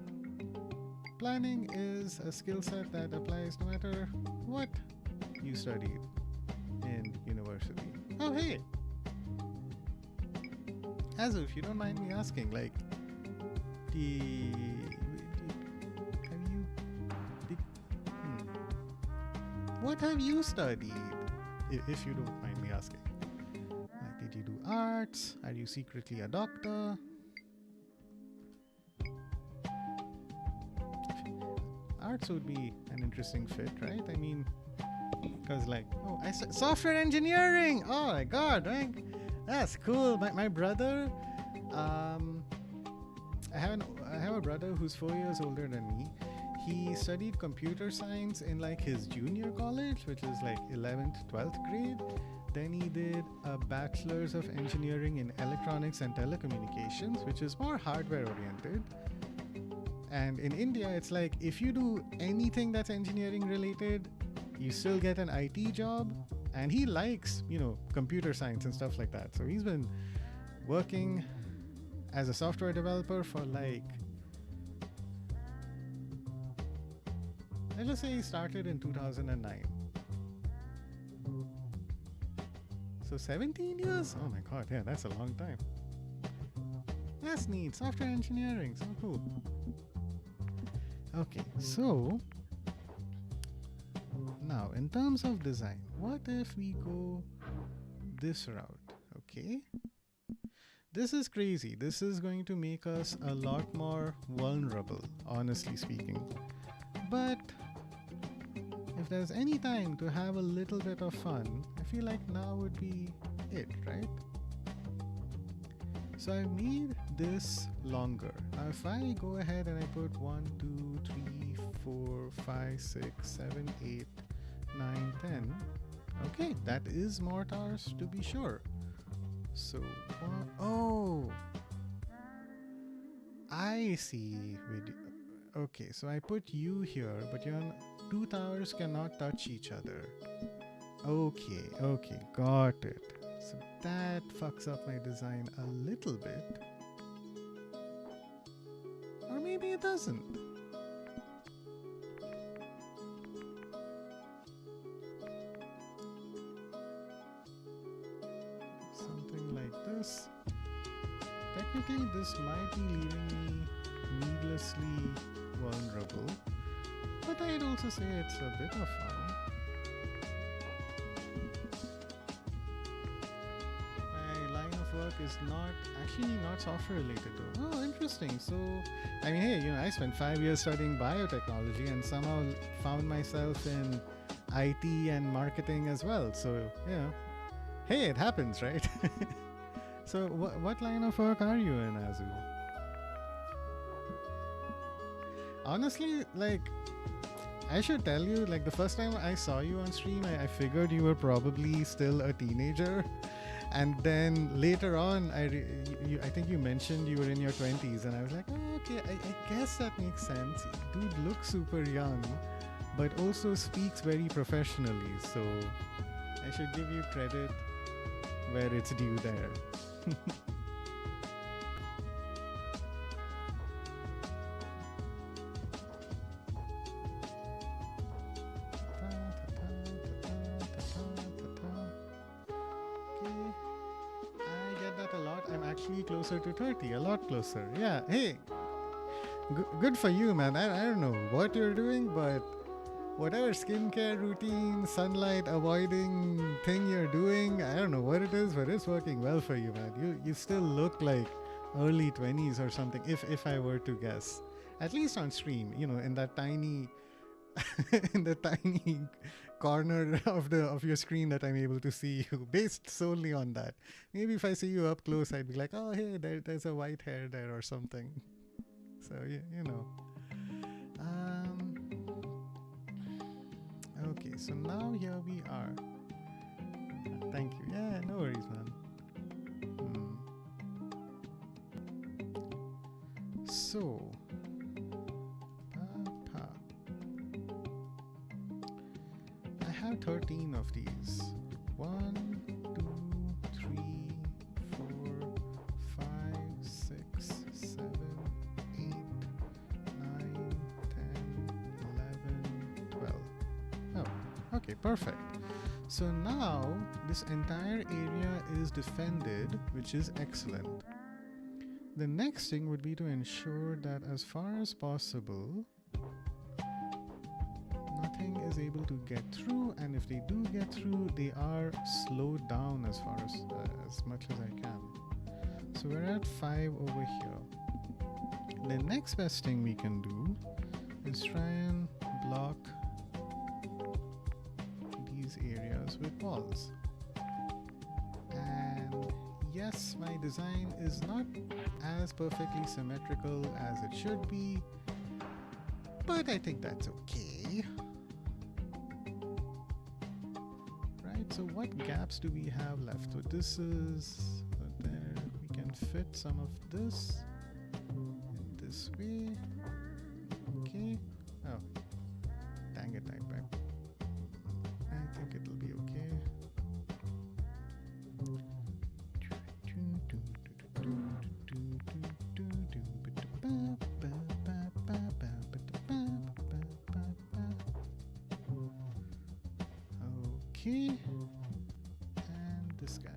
Planning is a skill set that applies no matter what you studied in university. Oh, hey! Azu, if you don't mind me asking, like, what have you studied? If you don't mind me asking. Like, did you do arts? Are you secretly a doctor? Arts would be an interesting fit, right? I mean, because like, oh, software engineering. Oh my god, right? That's cool. My brother, I have a brother who's 4 years older than me. He studied computer science in like his junior college, which is like 11th, 12th grade. Then he did a bachelor's of engineering in electronics and telecommunications, which is more hardware oriented. And in India, it's like if you do anything that's engineering related, you still get an IT job. And he likes, you know, computer science and stuff like that. So he's been working as a software developer for like, let's just say he started in 2009. So 17 years? Oh my god, yeah, that's a long time. That's neat. Software engineering, so cool. Okay, so now in terms of design, what if we go this route? Okay, this is crazy. This is going to make us a lot more vulnerable, honestly speaking. But if there's any time to have a little bit of fun, I feel like now would be it, right? So I made this longer. Now if I go ahead and I put 1, 2, 3, 4, 5, 6, 7, 8, 9, 10. Okay, that is more towers to be sure. So, oh, I see. Okay, so I put you here, but your two towers cannot touch each other. Okay, okay, got it. So that fucks up my design a little bit. Or maybe it doesn't. Something like this. Technically, this might be leaving me needlessly vulnerable, but I'd also say it's a bit of fun. My line of work is not software related though. Oh, interesting. So, I mean, hey, I spent 5 years studying biotechnology and somehow found myself in IT and marketing as well. So, hey, it happens, right? So, what line of work are you in, Azu? Honestly, like, I should tell you, like, the first time I saw you on stream, I figured you were probably still a teenager. And then later on, I think you mentioned you were in your 20s, and I was like, oh, okay, I guess that makes sense. Dude looks super young, but also speaks very professionally. So I should give you credit where it's due there. Closer to 30, a lot closer. Yeah, hey, good for you, man. I don't know what you're doing, but whatever skincare routine, sunlight avoiding thing you're doing, I don't know what it is, but it's working well for you, man. You still look like early 20s or something, if I were to guess. At least on stream, in that tiny in the tiny corner of your screen that I'm able to see you, based solely on that. Maybe if I see you up close, I'd be like, oh, hey, there's a white hair there or something. So okay, so now here we are. Thank you. Yeah, no worries, man. So I have 13 of these. 1, 2, 3, 4, 5, 6, 7, 8, 9, 10, 11, 12. Oh, okay, perfect. So now this entire area is defended, which is excellent. The next thing would be to ensure that as far as possible, nothing is able to get through, and if they do get through, they are slowed down as far as much as I can. So we're at 5 over here. The next best thing we can do is try and block these areas with walls. And yes, my design is not as perfectly symmetrical as it should be, but I think that's okay. So what gaps do we have left? So this is there. We can fit some of this in this way. Okay. Oh, dang it, I think it'll be okay. Okay. This guy.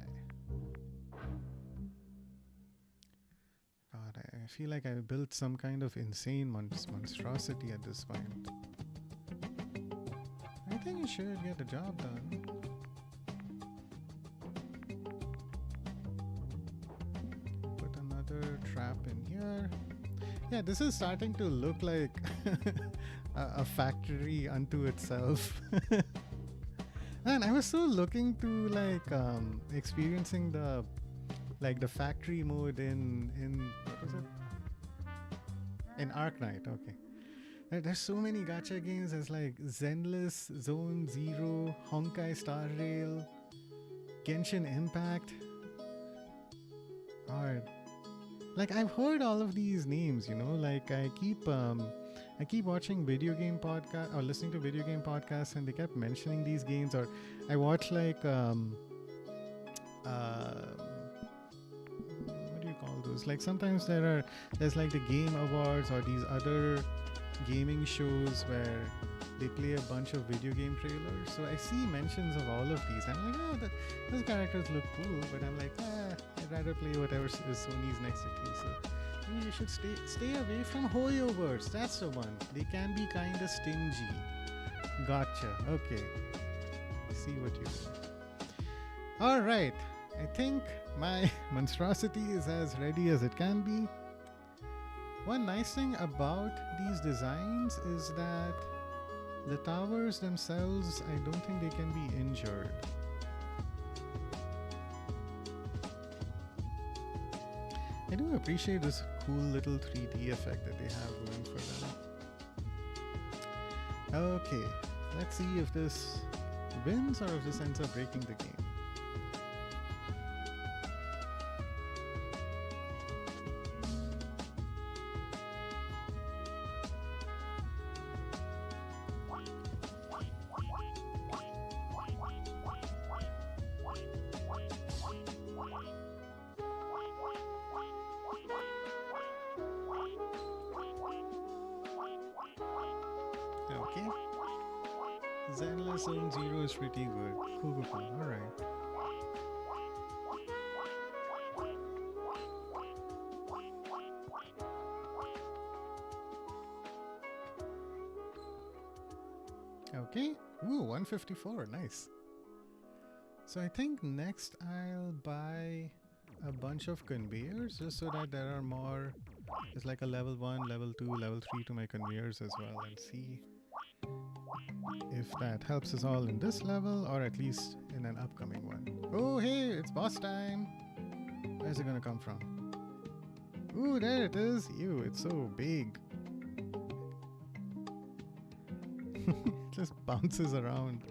feel like I built some kind of insane monstrosity at this point. I think it should get the job done. Put another trap in here. Yeah, this is starting to look like a factory unto itself. And I was so looking to like experiencing the factory mode in what was it? In Ark Knight. Okay. There's so many gacha games. There's like Zenless, Zone Zero, Honkai Star Rail, Genshin Impact. Or like I've heard all of these names, you know. Like I keep watching video game podcast or listening to video game podcasts, and they kept mentioning these games. Or I watch like what do you call those? Like sometimes there's like the Game Awards or these other gaming shows where they play a bunch of video game trailers. So I see mentions of all of these. I'm like, oh, those characters look cool, but I'm like, I'd rather play whatever is Sony's next exclusive. You should stay away from Hoyoverse. That's the one. They can be kind of stingy. Gotcha. Okay. See what you do. All right. I think my monstrosity is as ready as it can be. One nice thing about these designs is that the towers themselves, I don't think they can be injured. I do appreciate this cool little 3D effect that they have going for them. Okay, let's see if this wins or if this ends up breaking the game. Okay. Zenless Zone Zero is pretty good. Cool. Alright. Okay. Ooh, 154. Nice. So I think next I'll buy a bunch of conveyors just so that there are more. It's like a level 1, level 2, level 3 to my conveyors as well, and see if that helps us all in this level or at least in an upcoming one. Oh, hey, it's boss time. Where's it gonna come from? Ooh, there it is. Ew, it's so big. It just bounces around.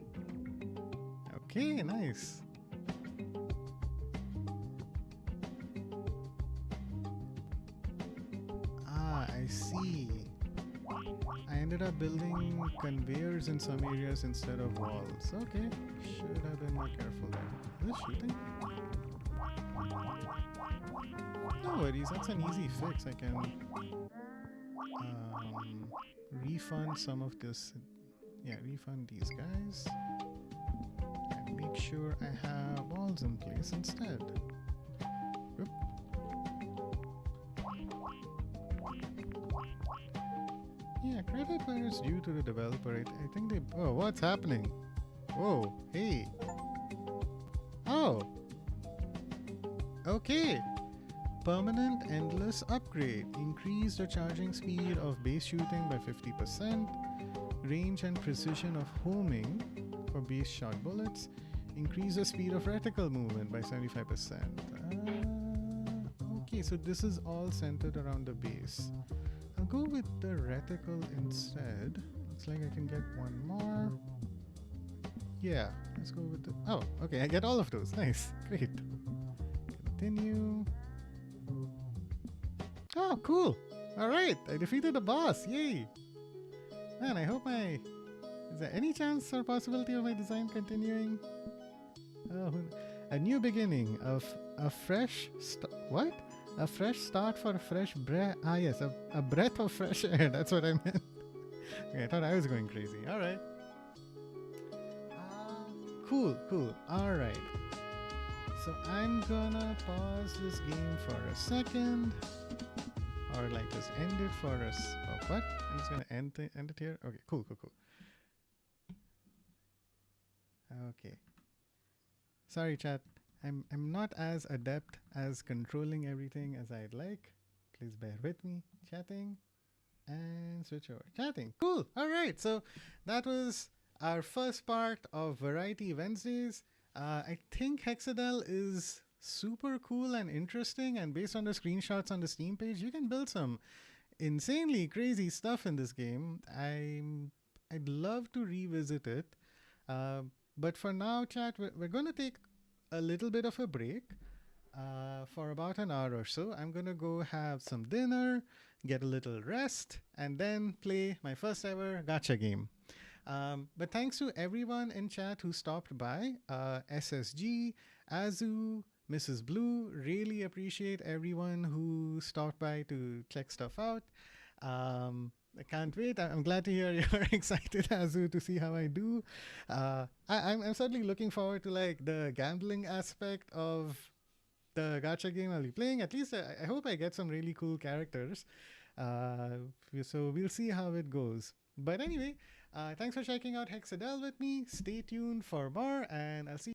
Okay, nice. I see. I ended up building conveyors in some areas instead of walls. Okay, should have been more careful there. Is this shooting? No worries, that's an easy fix. I can refund some of this. Yeah, refund these guys. And make sure I have walls in place instead. Oop. Yeah, credit where it's due to the developer. I think they... Oh, what's happening? Whoa, hey. Oh. Okay. Permanent endless upgrade. Increase the charging speed of base shooting by 50%. Range and precision of homing for base shot bullets. Increase the speed of reticle movement by 75%. Okay, so this is all centered around the base. I'll go with the reticle instead. Looks like I can get one more. Yeah, let's go with the... Oh, okay, I get all of those. Nice, great. Continue. Oh, cool. All right, I defeated the boss. Yay. Man, I hope my... Is there any chance or possibility of my design continuing? Oh, a new beginning of a fresh... What? A fresh start for a fresh breath. Ah, yes, a breath of fresh air. That's what I meant. Okay, I thought I was going crazy. All right. Cool. All right. So I'm gonna pause this game for a second. or like just end it for us. Oh, what? I'm just gonna end it here. Okay, cool. Okay. Sorry, chat. I'm not as adept as controlling everything as I'd like. Please bear with me. Chatting and switch over. Chatting. Cool. All right. So that was our first part of Variety Wednesdays. I think Hexadel is super cool and interesting, and based on the screenshots on the Steam page, you can build some insanely crazy stuff in this game. I'd love to revisit it. Uh, but for now, chat, we're going to take a little bit of a break for about an hour or so. I'm going to go have some dinner, get a little rest, and then play my first ever gacha game. But thanks to everyone in chat who stopped by, SSG, Azu, Mrs. Blue, really appreciate everyone who stopped by to check stuff out. I can't wait. I'm glad to hear you're excited, Azu, to see how I do. I'm certainly looking forward to like the gambling aspect of the gacha game I'll be playing. At least I hope I get some really cool characters. So we'll see how it goes. But anyway, thanks for checking out HEXADEL with me. Stay tuned for more, and I'll see